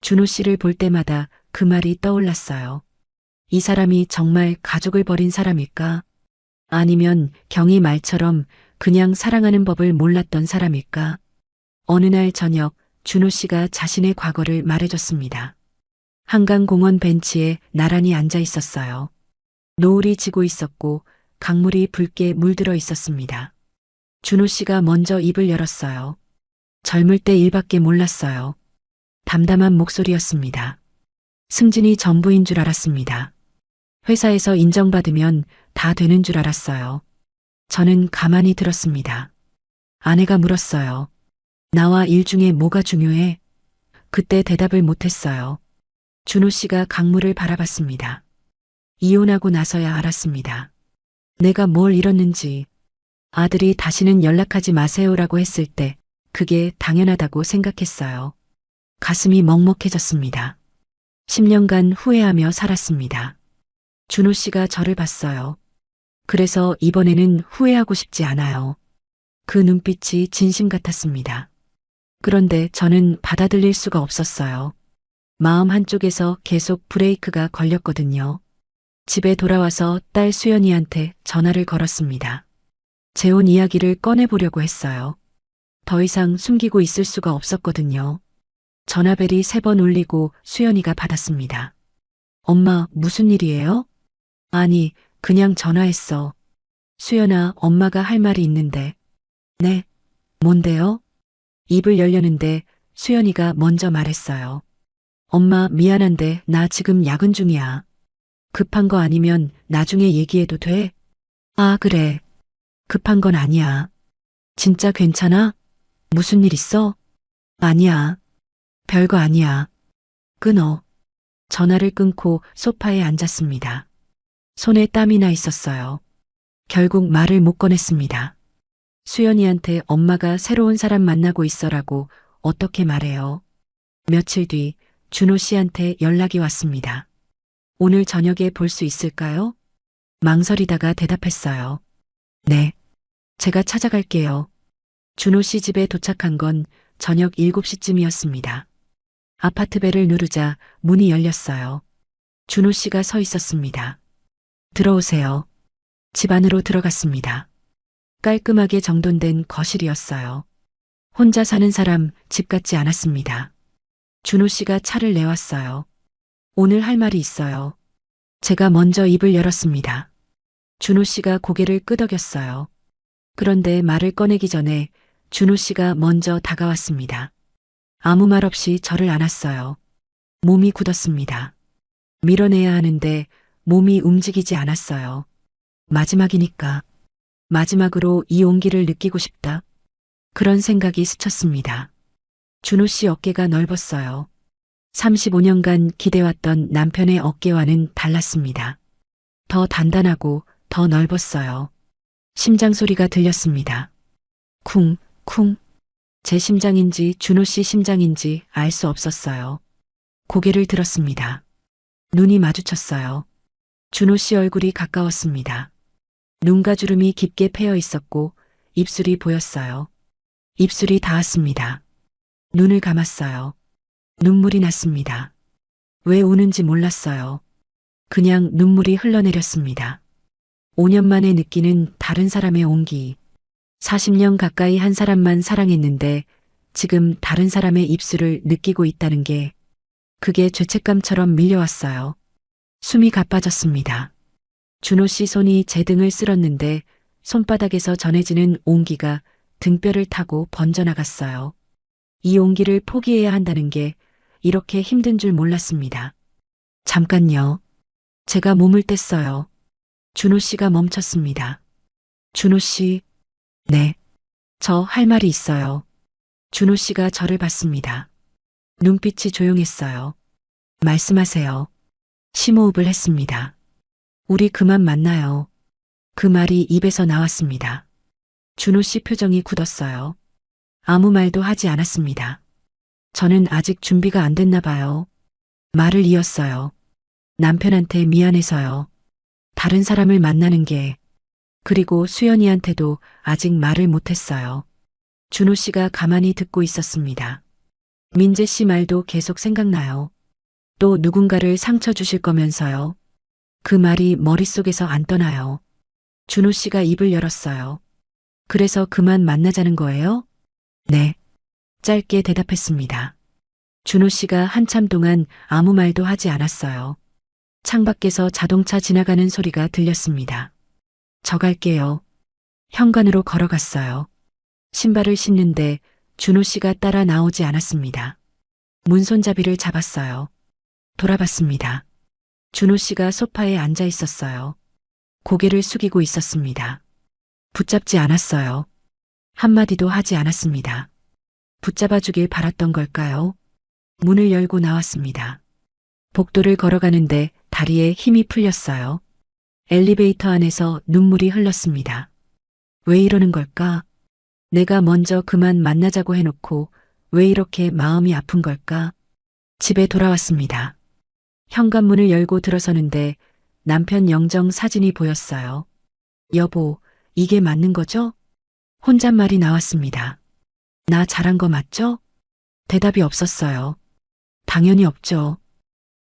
준호 씨를 볼 때마다 그 말이 떠올랐어요. 이 사람이 정말 가족을 버린 사람일까? 아니면 경희 말처럼 그냥 사랑하는 법을 몰랐던 사람일까? 어느 날 저녁 준호 씨가 자신의 과거를 말해줬습니다. 한강공원 벤치에 나란히 앉아 있었어요. 노을이 지고 있었고 강물이 붉게 물들어 있었습니다. 준호 씨가 먼저 입을 열었어요. 젊을 때 일밖에 몰랐어요. 담담한 목소리였습니다. 승진이 전부인 줄 알았습니다. 회사에서 인정받으면 다 되는 줄 알았어요. 저는 가만히 들었습니다. 아내가 물었어요. 나와 일 중에 뭐가 중요해? 그때 대답을 못했어요. 준호 씨가 강물을 바라봤습니다. 이혼하고 나서야 알았습니다. 내가 뭘 잃었는지. 아들이 다시는 연락하지 마세요라고 했을 때 그게 당연하다고 생각했어요. 가슴이 먹먹해졌습니다. 10년간 후회하며 살았습니다. 준호 씨가 저를 봤어요. 그래서 이번에는 후회하고 싶지 않아요. 그 눈빛이 진심 같았습니다. 그런데 저는 받아들일 수가 없었어요. 마음 한쪽에서 계속 브레이크가 걸렸거든요. 집에 돌아와서 딸 수연이한테 전화를 걸었습니다. 재혼 이야기를 꺼내보려고 했어요. 더 이상 숨기고 있을 수가 없었거든요. 전화벨이 3번 울리고 수연이가 받았습니다. 엄마, 무슨 일이에요? 아니, 그냥 전화했어. 수연아, 엄마가 할 말이 있는데. 네? 뭔데요? 입을 열려는데 수연이가 먼저 말했어요. 엄마, 미안한데 나 지금 야근 중이야. 급한 거 아니면 나중에 얘기해도 돼? 아, 그래. 급한 건 아니야. 진짜 괜찮아? 무슨 일 있어? 아니야. 별거 아니야. 끊어. 전화를 끊고 소파에 앉았습니다. 손에 땀이 나 있었어요. 결국 말을 못 꺼냈습니다. 수연이한테 엄마가 새로운 사람 만나고 있어라고 어떻게 말해요? 며칠 뒤 준호 씨한테 연락이 왔습니다. 오늘 저녁에 볼 수 있을까요? 망설이다가 대답했어요. 네. 제가 찾아갈게요. 준호 씨 집에 도착한 건 저녁 7시쯤이었습니다. 아파트 벨을 누르자 문이 열렸어요. 준호 씨가 서 있었습니다. 들어오세요. 집 안으로 들어갔습니다. 깔끔하게 정돈된 거실이었어요. 혼자 사는 사람 집 같지 않았습니다. 준호 씨가 차를 내왔어요. 오늘 할 말이 있어요. 제가 먼저 입을 열었습니다. 준호 씨가 고개를 끄덕였어요. 그런데 말을 꺼내기 전에 준호 씨가 먼저 다가왔습니다. 아무 말 없이 저를 안았어요. 몸이 굳었습니다. 밀어내야 하는데 몸이 움직이지 않았어요. 마지막이니까. 마지막으로 이 온기를 느끼고 싶다. 그런 생각이 스쳤습니다. 준호 씨 어깨가 넓었어요. 35년간 기대왔던 남편의 어깨와는 달랐습니다. 더 단단하고 더 넓었어요. 심장 소리가 들렸습니다. 쿵, 쿵. 제 심장인지 준호 씨 심장인지 알 수 없었어요. 고개를 들었습니다. 눈이 마주쳤어요. 준호 씨 얼굴이 가까웠습니다. 눈가 주름이 깊게 패여 있었고 입술이 보였어요. 입술이 닿았습니다. 눈을 감았어요. 눈물이 났습니다. 왜 우는지 몰랐어요. 그냥 눈물이 흘러내렸습니다. 5년 만에 느끼는 다른 사람의 온기. 40년 가까이 한 사람만 사랑했는데 지금 다른 사람의 입술을 느끼고 있다는 게 그게 죄책감처럼 밀려왔어요. 숨이 가빠졌습니다. 준호 씨 손이 제 등을 쓸었는데 손바닥에서 전해지는 온기가 등뼈를 타고 번져나갔어요. 이 온기를 포기해야 한다는 게 이렇게 힘든 줄 몰랐습니다. 잠깐요. 제가 몸을 뗐어요. 준호 씨가 멈췄습니다. 준호 씨, 네. 저 할 말이 있어요. 준호 씨가 저를 봤습니다. 눈빛이 조용했어요. 말씀하세요. 심호흡을 했습니다. 우리 그만 만나요. 그 말이 입에서 나왔습니다. 준호 씨 표정이 굳었어요. 아무 말도 하지 않았습니다. 저는 아직 준비가 안 됐나 봐요. 말을 이었어요. 남편한테 미안해서요. 다른 사람을 만나는 게, 그리고 수연이한테도 아직 말을 못했어요. 준호 씨가 가만히 듣고 있었습니다. 민재 씨 말도 계속 생각나요. 또 누군가를 상처 주실 거면서요. 그 말이 머릿속에서 안 떠나요. 준호 씨가 입을 열었어요. 그래서 그만 만나자는 거예요? 네. 짧게 대답했습니다. 준호 씨가 한참 동안 아무 말도 하지 않았어요. 창밖에서 자동차 지나가는 소리가 들렸습니다. 저 갈게요. 현관으로 걸어갔어요. 신발을 신는데 준호 씨가 따라 나오지 않았습니다. 문손잡이를 잡았어요. 돌아봤습니다. 준호 씨가 소파에 앉아 있었어요. 고개를 숙이고 있었습니다. 붙잡지 않았어요. 한마디도 하지 않았습니다. 붙잡아주길 바랐던 걸까요? 문을 열고 나왔습니다. 복도를 걸어가는데 다리에 힘이 풀렸어요. 엘리베이터 안에서 눈물이 흘렀습니다. 왜 이러는 걸까? 내가 먼저 그만 만나자고 해놓고 왜 이렇게 마음이 아픈 걸까? 집에 돌아왔습니다. 현관문을 열고 들어서는데 남편 영정 사진이 보였어요. 여보, 이게 맞는 거죠? 혼잣말이 나왔습니다. 나 잘한 거 맞죠? 대답이 없었어요. 당연히 없죠.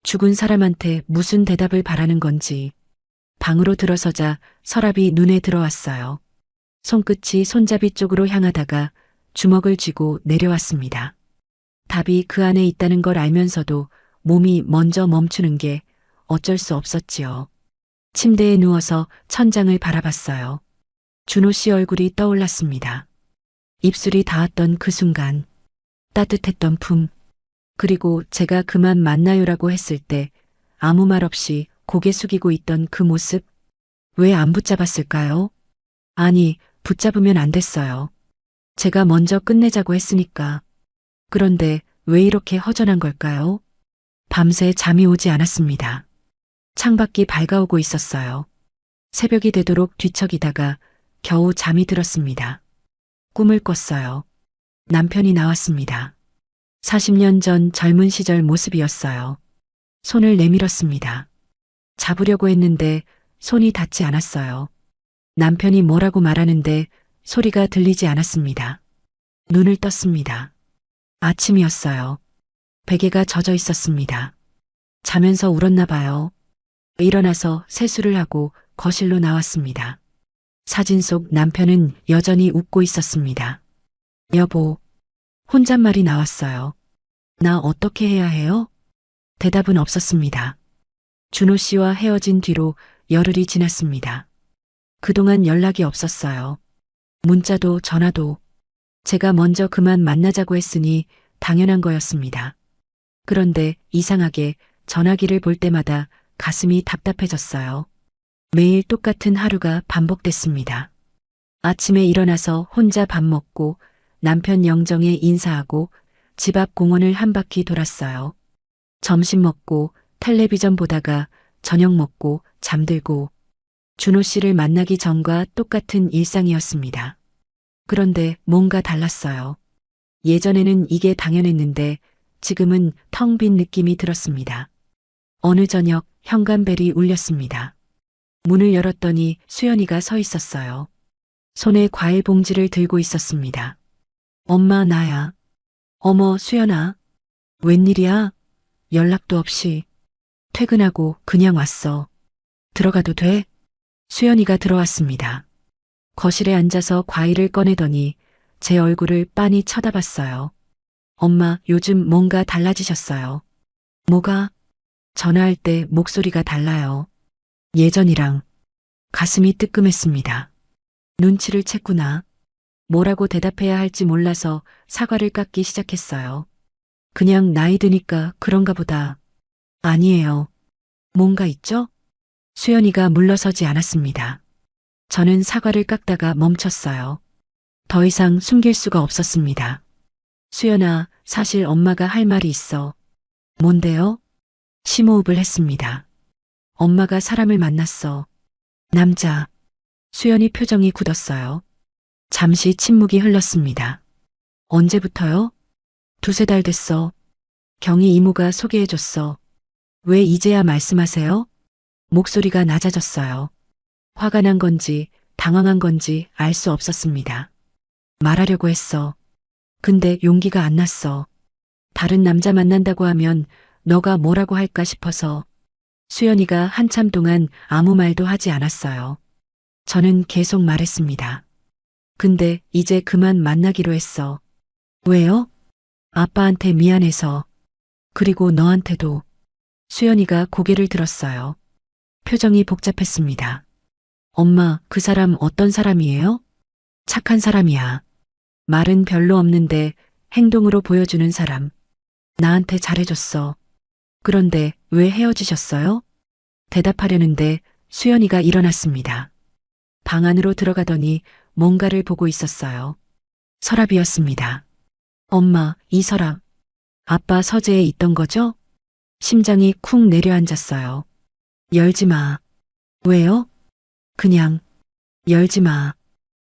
죽은 사람한테 무슨 대답을 바라는 건지. 방으로 들어서자 서랍이 눈에 들어왔어요. 손끝이 손잡이 쪽으로 향하다가 주먹을 쥐고 내려왔습니다. 답이 그 안에 있다는 걸 알면서도 몸이 먼저 멈추는 게 어쩔 수 없었지요. 침대에 누워서 천장을 바라봤어요. 준호 씨 얼굴이 떠올랐습니다. 입술이 닿았던 그 순간, 따뜻했던 품, 그리고 제가 그만 만나요라고 했을 때 아무 말 없이 고개 숙이고 있던 그 모습, 왜 안 붙잡았을까요? 아니, 붙잡으면 안 됐어요. 제가 먼저 끝내자고 했으니까. 그런데 왜 이렇게 허전한 걸까요? 밤새 잠이 오지 않았습니다. 창밖이 밝아오고 있었어요. 새벽이 되도록 뒤척이다가 겨우 잠이 들었습니다. 꿈을 꿨어요. 남편이 나왔습니다. 40년 전 젊은 시절 모습이었어요. 손을 내밀었습니다. 잡으려고 했는데 손이 닿지 않았어요. 남편이 뭐라고 말하는데 소리가 들리지 않았습니다. 눈을 떴습니다. 아침이었어요. 베개가 젖어 있었습니다. 자면서 울었나 봐요. 일어나서 세수를 하고 거실로 나왔습니다. 사진 속 남편은 여전히 웃고 있었습니다. 여보, 혼잣말이 나왔어요. 나 어떻게 해야 해요? 대답은 없었습니다. 준호 씨와 헤어진 뒤로 열흘이 지났습니다. 그동안 연락이 없었어요. 문자도 전화도. 제가 먼저 그만 만나자고 했으니 당연한 거였습니다. 그런데 이상하게 전화기를 볼 때마다 가슴이 답답해졌어요. 매일 똑같은 하루가 반복됐습니다. 아침에 일어나서 혼자 밥 먹고 남편 영정에 인사하고 집 앞 공원을 한 바퀴 돌았어요. 점심 먹고 텔레비전 보다가 저녁 먹고 잠들고 준호 씨를 만나기 전과 똑같은 일상이었습니다. 그런데 뭔가 달랐어요. 예전에는 이게 당연했는데 지금은 텅 빈 느낌이 들었습니다. 어느 저녁 현관벨이 울렸습니다. 문을 열었더니 수연이가 서 있었어요. 손에 과일 봉지를 들고 있었습니다. 엄마, 나야. 어머, 수연아. 웬일이야? 연락도 없이. 퇴근하고 그냥 왔어. 들어가도 돼? 수연이가 들어왔습니다. 거실에 앉아서 과일을 꺼내더니 제 얼굴을 빤히 쳐다봤어요. 엄마, 요즘 뭔가 달라지셨어요. 뭐가? 전화할 때 목소리가 달라요. 예전이랑. 가슴이 뜨끔했습니다. 눈치를 챘구나. 뭐라고 대답해야 할지 몰라서 사과를 깎기 시작했어요. 그냥 나이 드니까 그런가 보다. 아니에요. 뭔가 있죠? 수연이가 물러서지 않았습니다. 저는 사과를 깎다가 멈췄어요. 더 이상 숨길 수가 없었습니다. 수연아, 사실 엄마가 할 말이 있어. 뭔데요? 심호흡을 했습니다. 엄마가 사람을 만났어. 남자. 수연이 표정이 굳었어요. 잠시 침묵이 흘렀습니다. 언제부터요? 두세 달 됐어. 경희 이모가 소개해줬어. 왜 이제야 말씀하세요? 목소리가 낮아졌어요. 화가 난 건지 당황한 건지 알 수 없었습니다. 말하려고 했어. 근데 용기가 안 났어. 다른 남자 만난다고 하면 너가 뭐라고 할까 싶어서. 수연이가 한참 동안 아무 말도 하지 않았어요. 저는 계속 말했습니다. 근데 이제 그만 만나기로 했어. 왜요? 아빠한테 미안해서. 그리고 너한테도. 수연이가 고개를 들었어요. 표정이 복잡했습니다. 엄마, 그 사람 어떤 사람이에요? 착한 사람이야. 말은 별로 없는데 행동으로 보여주는 사람. 나한테 잘해줬어. 그런데 왜 헤어지셨어요? 대답하려는데 수연이가 일어났습니다. 방 안으로 들어가더니 뭔가를 보고 있었어요. 서랍이었습니다. 엄마, 이 서랍. 아빠 서재에 있던 거죠? 심장이 쿵 내려앉았어요. 열지 마. 왜요? 그냥 열지 마.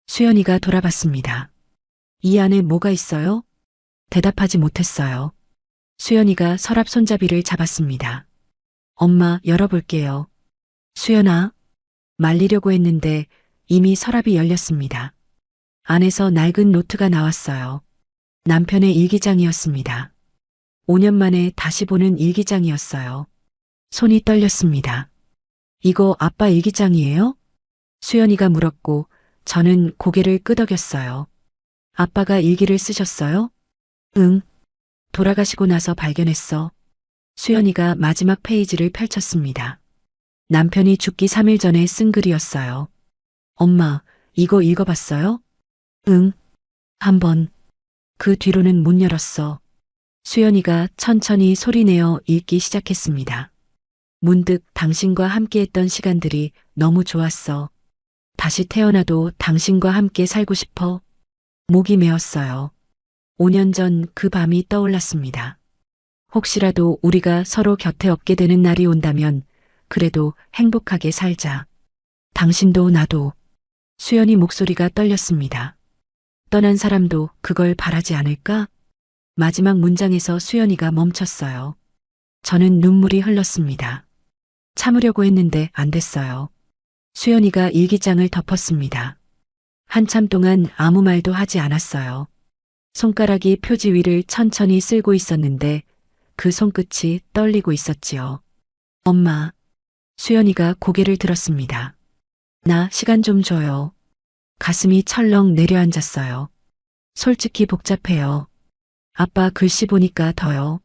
수연이가 돌아봤습니다. 이 안에 뭐가 있어요? 대답하지 못했어요. 수연이가 서랍 손잡이를 잡았습니다. 엄마, 열어볼게요. 수연아. 말리려고 했는데 이미 서랍이 열렸습니다. 안에서 낡은 노트가 나왔어요. 남편의 일기장이었습니다. 5년 만에 다시 보는 일기장이었어요. 손이 떨렸습니다. 이거 아빠 일기장이에요? 수연이가 물었고 저는 고개를 끄덕였어요. 아빠가 일기를 쓰셨어요? 응. 돌아가시고 나서 발견했어. 수연이가 마지막 페이지를 펼쳤습니다. 남편이 죽기 3일 전에 쓴 글이었어요. 엄마, 이거 읽어봤어요? 응. 한 번. 그 뒤로는 못 열었어. 수연이가 천천히 소리내어 읽기 시작했습니다. 문득 당신과 함께했던 시간들이 너무 좋았어. 다시 태어나도 당신과 함께 살고 싶어. 목이 메었어요. 5년 전 그 밤이 떠올랐습니다. 혹시라도 우리가 서로 곁에 없게 되는 날이 온다면 그래도 행복하게 살자. 당신도 나도. 수연이 목소리가 떨렸습니다. 떠난 사람도 그걸 바라지 않을까? 마지막 문장에서 수연이가 멈췄어요. 저는 눈물이 흘렀습니다. 참으려고 했는데 안 됐어요. 수연이가 일기장을 덮었습니다. 한참 동안 아무 말도 하지 않았어요. 손가락이 표지 위를 천천히 쓸고 있었는데 그 손끝이 떨리고 있었지요. 엄마. 수연이가 고개를 들었습니다. 나 시간 좀 줘요. 가슴이 철렁 내려앉았어요. 솔직히 복잡해요. 아빠 글씨 보니까 더요.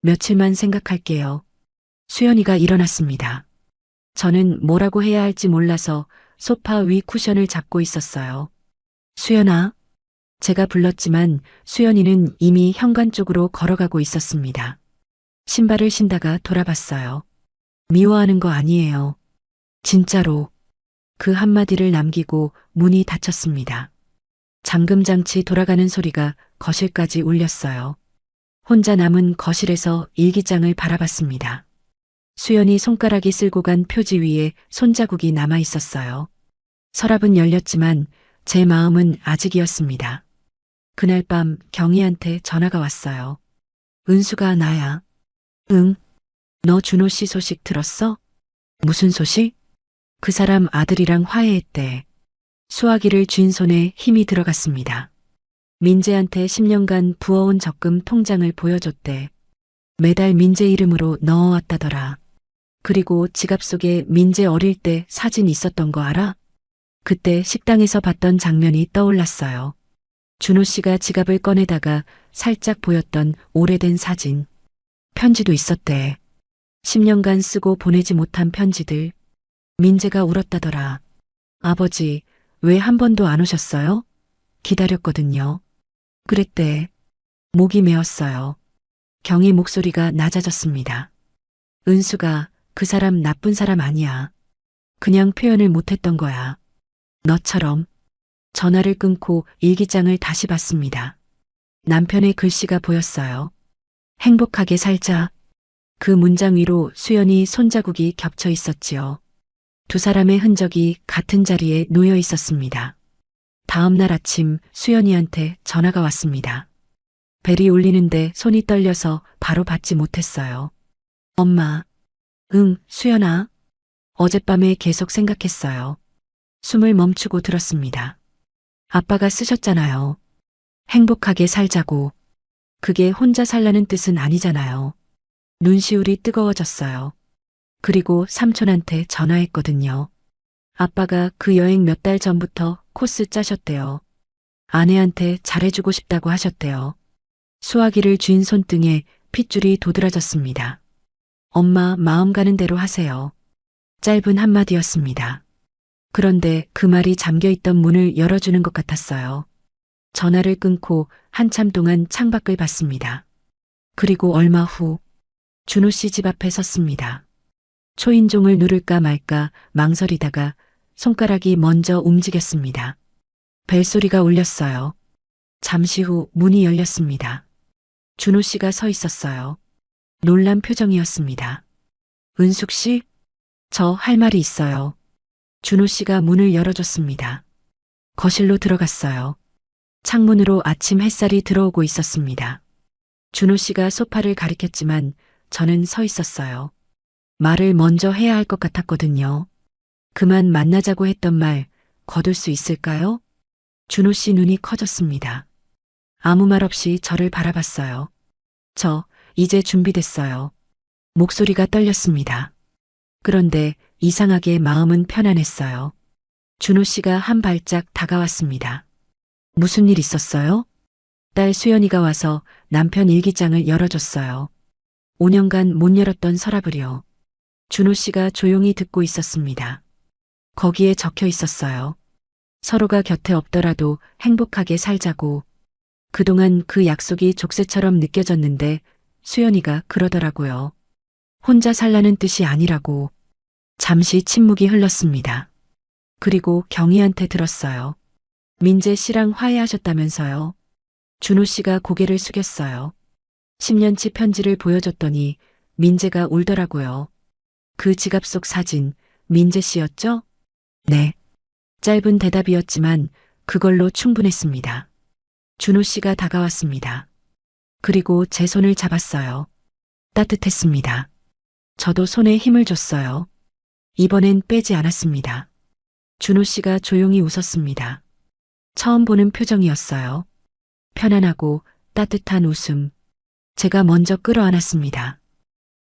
며칠만 생각할게요. 수연이가 일어났습니다. 저는 뭐라고 해야 할지 몰라서 소파 위 쿠션을 잡고 있었어요. 수연아. 제가 불렀지만 수연이는 이미 현관 쪽으로 걸어가고 있었습니다. 신발을 신다가 돌아봤어요. 미워하는 거 아니에요. 진짜로. 그 한마디를 남기고 문이 닫혔습니다. 잠금장치 돌아가는 소리가 거실까지 울렸어요. 혼자 남은 거실에서 일기장을 바라봤습니다. 수연이 손가락이 쓸고 간 표지 위에 손자국이 남아 있었어요. 서랍은 열렸지만 제 마음은 아직이었습니다. 그날 밤 경희한테 전화가 왔어요. 은수가 나야. 응. 너 준호 씨 소식 들었어? 무슨 소식? 그 사람 아들이랑 화해했대. 수화기를 쥔 손에 힘이 들어갔습니다. 민재한테 10년간 부어온 적금 통장을 보여줬대. 매달 민재 이름으로 넣어왔다더라. 그리고 지갑 속에 민재 어릴 때 사진 있었던 거 알아? 그때 식당에서 봤던 장면이 떠올랐어요. 준호 씨가 지갑을 꺼내다가 살짝 보였던 오래된 사진. 편지도 있었대. 10년간 쓰고 보내지 못한 편지들. 민재가 울었다더라. 아버지, 왜 한 번도 안 오셨어요? 기다렸거든요. 그랬대. 목이 메었어요. 경희 목소리가 낮아졌습니다. 은수가 그 사람 나쁜 사람 아니야. 그냥 표현을 못했던 거야. 너처럼. 전화를 끊고 일기장을 다시 봤습니다. 남편의 글씨가 보였어요. 행복하게 살자. 그 문장 위로 수연이 손자국이 겹쳐 있었지요. 두 사람의 흔적이 같은 자리에 놓여 있었습니다. 다음 날 아침 수연이한테 전화가 왔습니다. 벨이 울리는데 손이 떨려서 바로 받지 못했어요. 엄마. 응, 수연아. 어젯밤에 계속 생각했어요. 숨을 멈추고 들었습니다. 아빠가 쓰셨잖아요. 행복하게 살자고. 그게 혼자 살라는 뜻은 아니잖아요. 눈시울이 뜨거워졌어요. 그리고 삼촌한테 전화했거든요. 아빠가 그 여행 몇 달 전부터 코스 짜셨대요. 아내한테 잘해주고 싶다고 하셨대요. 수화기를 쥔 손등에 핏줄이 도드라졌습니다. 엄마 마음 가는 대로 하세요. 짧은 한마디였습니다. 그런데 그 말이 잠겨있던 문을 열어주는 것 같았어요. 전화를 끊고 한참 동안 창밖을 봤습니다. 그리고 얼마 후 준호 씨 집 앞에 섰습니다. 초인종을 누를까 말까 망설이다가 손가락이 먼저 움직였습니다. 벨소리가 울렸어요. 잠시 후 문이 열렸습니다. 준호 씨가 서 있었어요. 놀란 표정이었습니다. 은숙 씨? 저 할 말이 있어요. 준호 씨가 문을 열어줬습니다. 거실로 들어갔어요. 창문으로 아침 햇살이 들어오고 있었습니다. 준호 씨가 소파를 가리켰지만 저는 서 있었어요. 말을 먼저 해야 할 것 같았거든요. 그만 만나자고 했던 말 거둘 수 있을까요? 준호 씨 눈이 커졌습니다. 아무 말 없이 저를 바라봤어요. 저 이제 준비됐어요. 목소리가 떨렸습니다. 그런데 이상하게 마음은 편안했어요. 준호 씨가 한 발짝 다가왔습니다. 무슨 일 있었어요? 딸 수연이가 와서 남편 일기장을 열어줬어요. 5년간 못 열었던 서랍을요. 준호 씨가 조용히 듣고 있었습니다. 거기에 적혀 있었어요. 서로가 곁에 없더라도 행복하게 살자고. 그동안 그 약속이 족쇄처럼 느껴졌는데 수연이가 그러더라고요. 혼자 살라는 뜻이 아니라고. 잠시 침묵이 흘렀습니다. 그리고 경희한테 들었어요. 민재 씨랑 화해하셨다면서요. 준호 씨가 고개를 숙였어요. 10년치 편지를 보여줬더니 민재가 울더라고요. 그 지갑 속 사진, 민재 씨였죠? 네. 짧은 대답이었지만 그걸로 충분했습니다. 준호 씨가 다가왔습니다. 그리고 제 손을 잡았어요. 따뜻했습니다. 저도 손에 힘을 줬어요. 이번엔 빼지 않았습니다. 준호 씨가 조용히 웃었습니다. 처음 보는 표정이었어요. 편안하고 따뜻한 웃음. 제가 먼저 끌어안았습니다.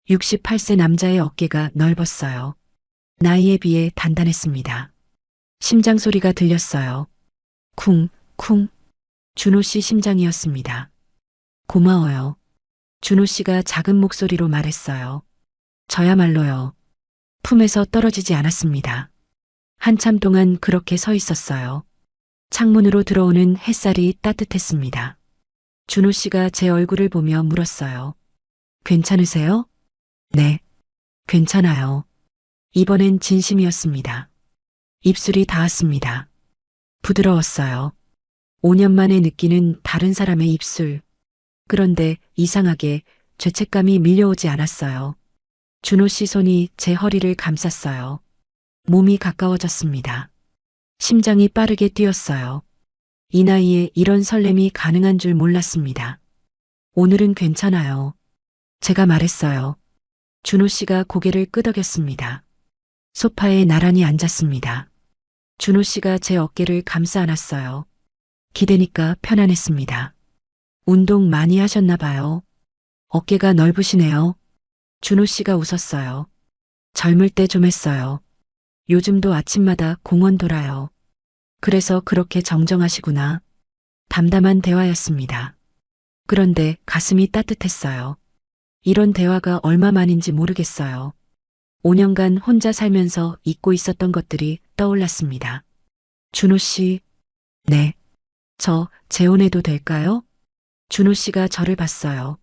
68세 남자의 어깨가 넓었어요. 나이에 비해 단단했습니다. 심장 소리가 들렸어요. 쿵, 쿵. 준호 씨 심장이었습니다. 고마워요. 준호 씨가 작은 목소리로 말했어요. 저야말로요. 품에서 떨어지지 않았습니다. 한참 동안 그렇게 서 있었어요. 창문으로 들어오는 햇살이 따뜻했습니다. 준호 씨가 제 얼굴을 보며 물었어요. 괜찮으세요? 네. 괜찮아요. 이번엔 진심이었습니다. 입술이 닿았습니다. 부드러웠어요. 5년 만에 느끼는 다른 사람의 입술. 그런데 이상하게 죄책감이 밀려오지 않았어요. 준호 씨 손이 제 허리를 감쌌어요. 몸이 가까워졌습니다. 심장이 빠르게 뛰었어요. 이 나이에 이런 설렘이 가능한 줄 몰랐습니다. 오늘은 괜찮아요. 제가 말했어요. 준호 씨가 고개를 끄덕였습니다. 소파에 나란히 앉았습니다. 준호 씨가 제 어깨를 감싸 안았어요. 기대니까 편안했습니다. 운동 많이 하셨나 봐요. 어깨가 넓으시네요. 준호 씨가 웃었어요. 젊을 때 좀 했어요. 요즘도 아침마다 공원 돌아요. 그래서 그렇게 정정하시구나. 담담한 대화였습니다. 그런데 가슴이 따뜻했어요. 이런 대화가 얼마만인지 모르겠어요. 5년간 혼자 살면서 잊고 있었던 것들이 떠올랐습니다. 준호 씨, 네. 저 재혼해도 될까요? 준호 씨가 저를 봤어요.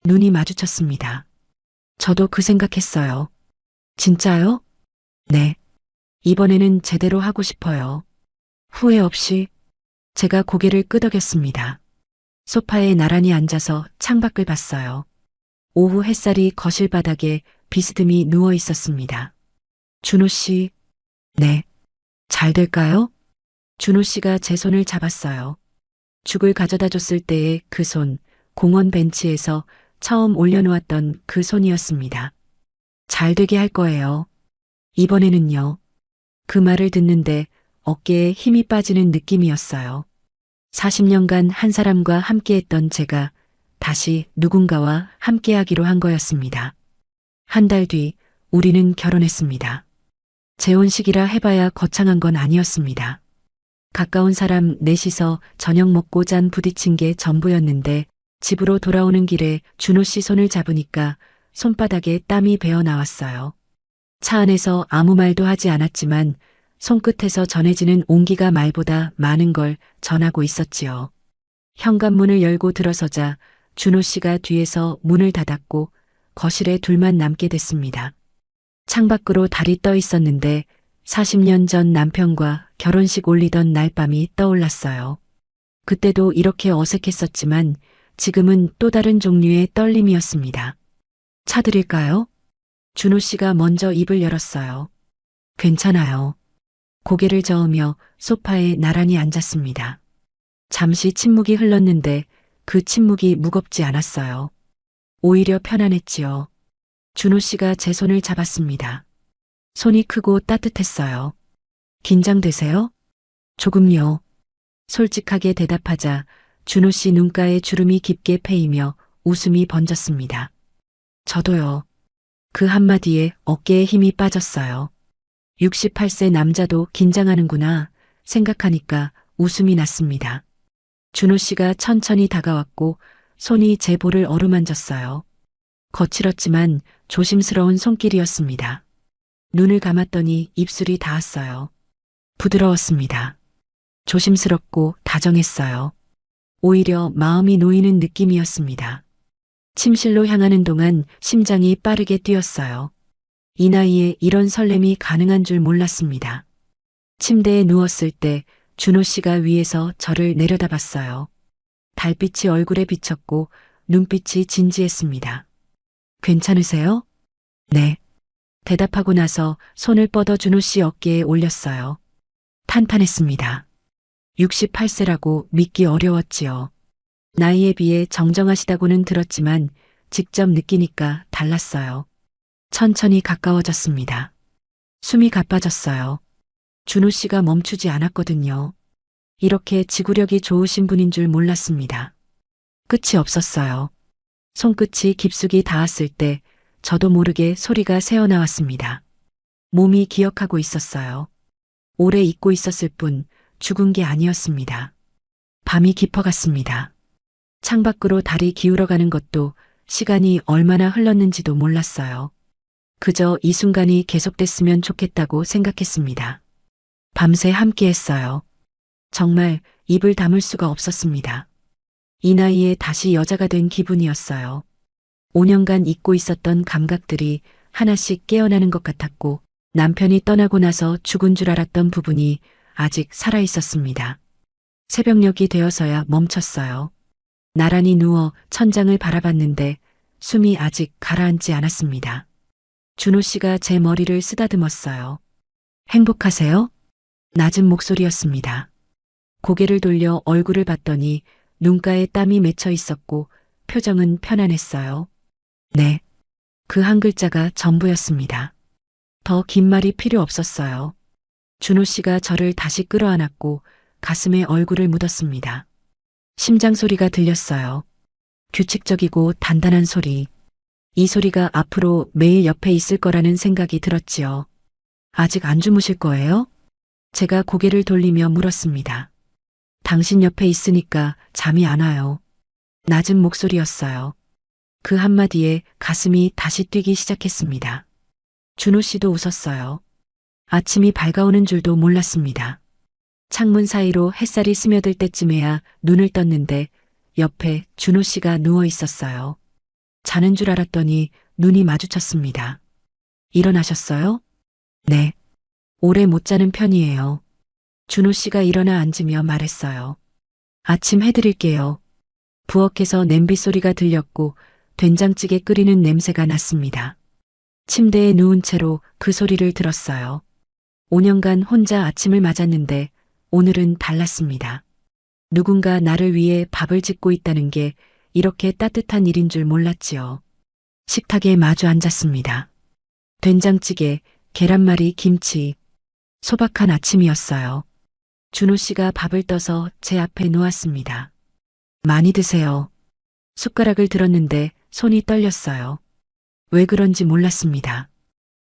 눈이 마주쳤습니다. 저도 그 생각했어요. 진짜요? 네. 이번에는 제대로 하고 싶어요. 후회 없이. 제가 고개를 끄덕였습니다. 소파에 나란히 앉아서 창밖을 봤어요. 오후 햇살이 거실 바닥에 비스듬히 누워 있었습니다. 준호 씨, 네. 잘 될까요? 준호 씨가 제 손을 잡았어요. 죽을 가져다 줬을 때의 그 손, 공원 벤치에서 처음 올려놓았던 그 손이었습니다. 잘 되게 할 거예요. 이번에는요. 그 말을 듣는데 어깨에 힘이 빠지는 느낌이었어요. 40년간 한 사람과 함께했던 제가 다시 누군가와 함께하기로 한 거였습니다. 한 달 뒤 우리는 결혼했습니다. 재혼식이라 해봐야 거창한 건 아니었습니다. 가까운 사람 넷이서 저녁 먹고 잔 부딪힌 게 전부였는데 집으로 돌아오는 길에 준호 씨 손을 잡으니까 손바닥에 땀이 배어 나왔어요. 차 안에서 아무 말도 하지 않았지만 손끝에서 전해지는 온기가 말보다 많은 걸 전하고 있었지요. 현관문을 열고 들어서자 준호 씨가 뒤에서 문을 닫았고 거실에 둘만 남게 됐습니다. 창밖으로 달이 떠 있었는데 40년 전 남편과 결혼식 올리던 날밤이 떠올랐어요. 그때도 이렇게 어색했었지만 지금은 또 다른 종류의 떨림이었습니다. 차 드릴까요? 준호 씨가 먼저 입을 열었어요. 괜찮아요. 고개를 저으며 소파에 나란히 앉았습니다. 잠시 침묵이 흘렀는데 그 침묵이 무겁지 않았어요. 오히려 편안했지요. 준호 씨가 제 손을 잡았습니다. 손이 크고 따뜻했어요. 긴장되세요? 조금요. 솔직하게 대답하자 준호 씨 눈가에 주름이 깊게 패이며 웃음이 번졌습니다. 저도요. 그 한마디에 어깨에 힘이 빠졌어요. 68세 남자도 긴장하는구나 생각하니까 웃음이 났습니다. 준호 씨가 천천히 다가왔고 손이 제 볼을 어루만졌어요. 거칠었지만 조심스러운 손길이었습니다. 눈을 감았더니 입술이 닿았어요. 부드러웠습니다. 조심스럽고 다정했어요. 오히려 마음이 놓이는 느낌이었습니다. 침실로 향하는 동안 심장이 빠르게 뛰었어요. 이 나이에 이런 설렘이 가능한 줄 몰랐습니다. 침대에 누웠을 때 준호 씨가 위에서 저를 내려다봤어요. 달빛이 얼굴에 비쳤고 눈빛이 진지했습니다. 괜찮으세요? 네. 대답하고 나서 손을 뻗어 준호 씨 어깨에 올렸어요. 탄탄했습니다. 68세라고 믿기 어려웠지요. 나이에 비해 정정하시다고는 들었지만 직접 느끼니까 달랐어요. 천천히 가까워졌습니다. 숨이 가빠졌어요. 준호 씨가 멈추지 않았거든요. 이렇게 지구력이 좋으신 분인 줄 몰랐습니다. 끝이 없었어요. 손끝이 깊숙이 닿았을 때 저도 모르게 소리가 새어나왔습니다. 몸이 기억하고 있었어요. 오래 잊고 있었을 뿐 죽은 게 아니었습니다. 밤이 깊어갔습니다. 창밖으로 달이 기울어가는 것도 시간이 얼마나 흘렀는지도 몰랐어요. 그저 이 순간이 계속됐으면 좋겠다고 생각했습니다. 밤새 함께했어요. 정말 입을 다물 수가 없었습니다. 이 나이에 다시 여자가 된 기분이었어요. 5년간 잊고 있었던 감각들이 하나씩 깨어나는 것 같았고 남편이 떠나고 나서 죽은 줄 알았던 부분이 아직 살아 있었습니다. 새벽녘이 되어서야 멈췄어요. 나란히 누워 천장을 바라봤는데 숨이 아직 가라앉지 않았습니다. 준호 씨가 제 머리를 쓰다듬었어요. 행복하세요? 낮은 목소리였습니다. 고개를 돌려 얼굴을 봤더니 눈가에 땀이 맺혀 있었고 표정은 편안했어요. 네. 그 한 글자가 전부였습니다. 더 긴 말이 필요 없었어요. 준호 씨가 저를 다시 끌어안았고 가슴에 얼굴을 묻었습니다. 심장 소리가 들렸어요. 규칙적이고 단단한 소리. 이 소리가 앞으로 매일 옆에 있을 거라는 생각이 들었지요. 아직 안 주무실 거예요? 제가 고개를 돌리며 물었습니다. 당신 옆에 있으니까 잠이 안 와요. 낮은 목소리였어요. 그 한마디에 가슴이 다시 뛰기 시작했습니다. 준호 씨도 웃었어요. 아침이 밝아오는 줄도 몰랐습니다. 창문 사이로 햇살이 스며들 때쯤에야 눈을 떴는데 옆에 준호 씨가 누워 있었어요. 자는 줄 알았더니 눈이 마주쳤습니다. 일어나셨어요? 네. 오래 못 자는 편이에요. 준호 씨가 일어나 앉으며 말했어요. 아침 해드릴게요. 부엌에서 냄비 소리가 들렸고 된장찌개 끓이는 냄새가 났습니다. 침대에 누운 채로 그 소리를 들었어요. 5년간 혼자 아침을 맞았는데 오늘은 달랐습니다. 누군가 나를 위해 밥을 짓고 있다는 게 이렇게 따뜻한 일인 줄 몰랐지요. 식탁에 마주 앉았습니다. 된장찌개, 계란말이, 김치. 소박한 아침이었어요. 준호 씨가 밥을 떠서 제 앞에 놓았습니다. 많이 드세요. 숟가락을 들었는데 손이 떨렸어요. 왜 그런지 몰랐습니다.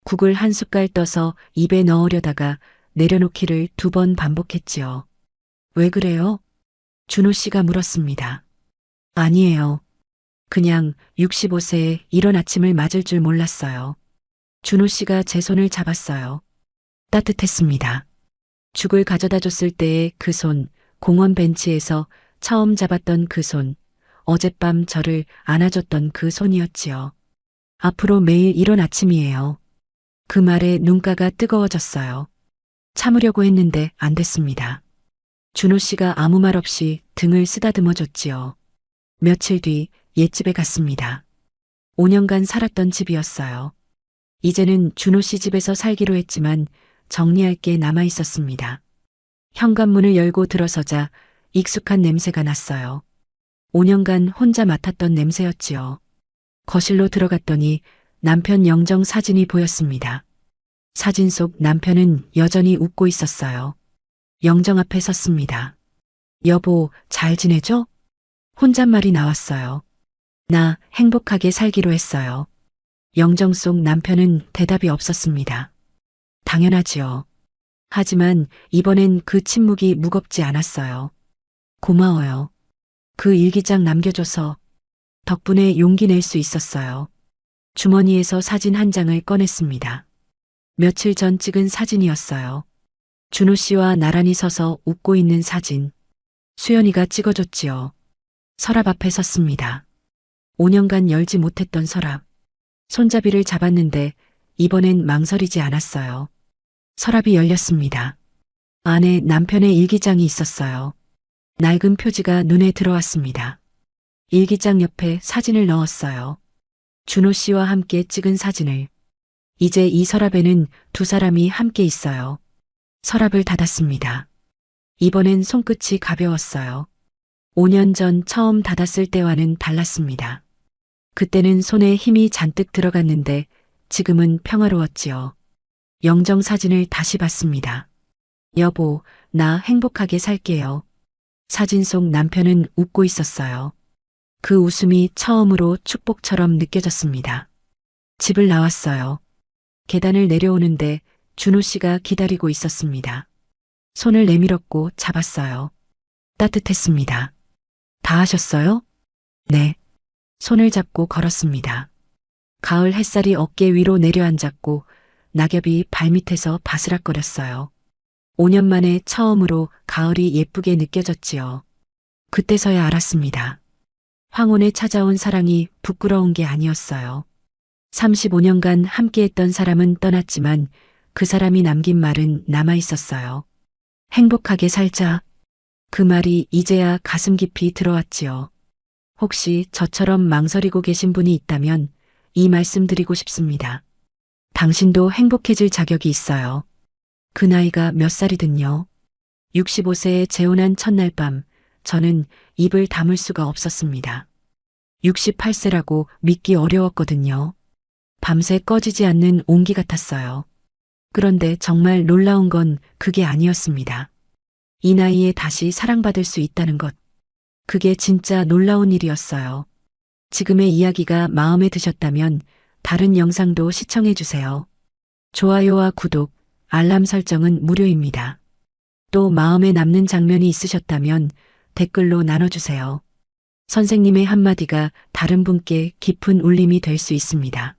국을 한 숟갈 떠서 입에 넣으려다가 내려놓기를 2번 반복했지요. 왜 그래요? 준호 씨가 물었습니다. 아니에요. 그냥 65세에 이런 아침을 맞을 줄 몰랐어요. 준호 씨가 제 손을 잡았어요. 따뜻했습니다. 죽을 가져다 줬을 때의 그 손, 공원 벤치에서 처음 잡았던 그 손, 어젯밤 저를 안아줬던 그 손이었지요. 앞으로 매일 이런 아침이에요. 그 말에 눈가가 뜨거워졌어요. 참으려고 했는데 안 됐습니다. 준호 씨가 아무 말 없이 등을 쓰다듬어 줬지요. 며칠 뒤 옛집에 갔습니다. 5년간 살았던 집이었어요. 이제는 준호 씨 집에서 살기로 했지만 정리할 게 남아 있었습니다. 현관문을 열고 들어서자 익숙한 냄새가 났어요. 5년간 혼자 맡았던 냄새였지요. 거실로 들어갔더니 남편 영정 사진이 보였습니다. 사진 속 남편은 여전히 웃고 있었어요. 영정 앞에 섰습니다. 여보, 잘 지내죠? 혼잣말이 나왔어요. 나 행복하게 살기로 했어요. 영정 속 남편은 대답이 없었습니다. 당연하지요. 하지만 이번엔 그 침묵이 무겁지 않았어요. 고마워요. 그 일기장 남겨줘서 덕분에 용기 낼 수 있었어요. 주머니에서 사진 한 장을 꺼냈습니다. 며칠 전 찍은 사진이었어요. 준호 씨와 나란히 서서 웃고 있는 사진. 수연이가 찍어줬지요. 서랍 앞에 섰습니다. 5년간 열지 못했던 서랍. 손잡이를 잡았는데 이번엔 망설이지 않았어요. 서랍이 열렸습니다. 안에 남편의 일기장이 있었어요. 낡은 표지가 눈에 들어왔습니다. 일기장 옆에 사진을 넣었어요. 준호 씨와 함께 찍은 사진을. 이제 이 서랍에는 2사람이 함께 있어요. 서랍을 닫았습니다. 이번엔 손끝이 가벼웠어요. 5년 전 처음 닫았을 때와는 달랐습니다. 그때는 손에 힘이 잔뜩 들어갔는데 지금은 평화로웠지요. 영정 사진을 다시 봤습니다. 여보, 나 행복하게 살게요. 사진 속 남편은 웃고 있었어요. 그 웃음이 처음으로 축복처럼 느껴졌습니다. 집을 나왔어요. 계단을 내려오는데 준호 씨가 기다리고 있었습니다. 손을 내밀었고 잡았어요. 따뜻했습니다. 다 하셨어요? 네. 손을 잡고 걸었습니다. 가을 햇살이 어깨 위로 내려앉았고 낙엽이 발밑에서 바스락거렸어요. 5년 만에 처음으로 가을이 예쁘게 느껴졌지요. 그때서야 알았습니다. 황혼에 찾아온 사랑이 부끄러운 게 아니었어요. 35년간 함께했던 사람은 떠났지만 그 사람이 남긴 말은 남아 있었어요. 행복하게 살자. 그 말이 이제야 가슴 깊이 들어왔지요. 혹시 저처럼 망설이고 계신 분이 있다면 이 말씀 드리고 싶습니다. 당신도 행복해질 자격이 있어요. 그 나이가 몇 살이든요. 65세에 재혼한 첫날 밤, 저는 입을 다물 수가 없었습니다. 68세라고 믿기 어려웠거든요. 밤새 꺼지지 않는 온기 같았어요. 그런데 정말 놀라운 건 그게 아니었습니다. 이 나이에 다시 사랑받을 수 있다는 것. 그게 진짜 놀라운 일이었어요. 지금의 이야기가 마음에 드셨다면 다른 영상도 시청해 주세요. 좋아요와 구독, 알람 설정은 무료입니다. 또 마음에 남는 장면이 있으셨다면 댓글로 나눠주세요. 선생님의 한마디가 다른 분께 깊은 울림이 될 수 있습니다.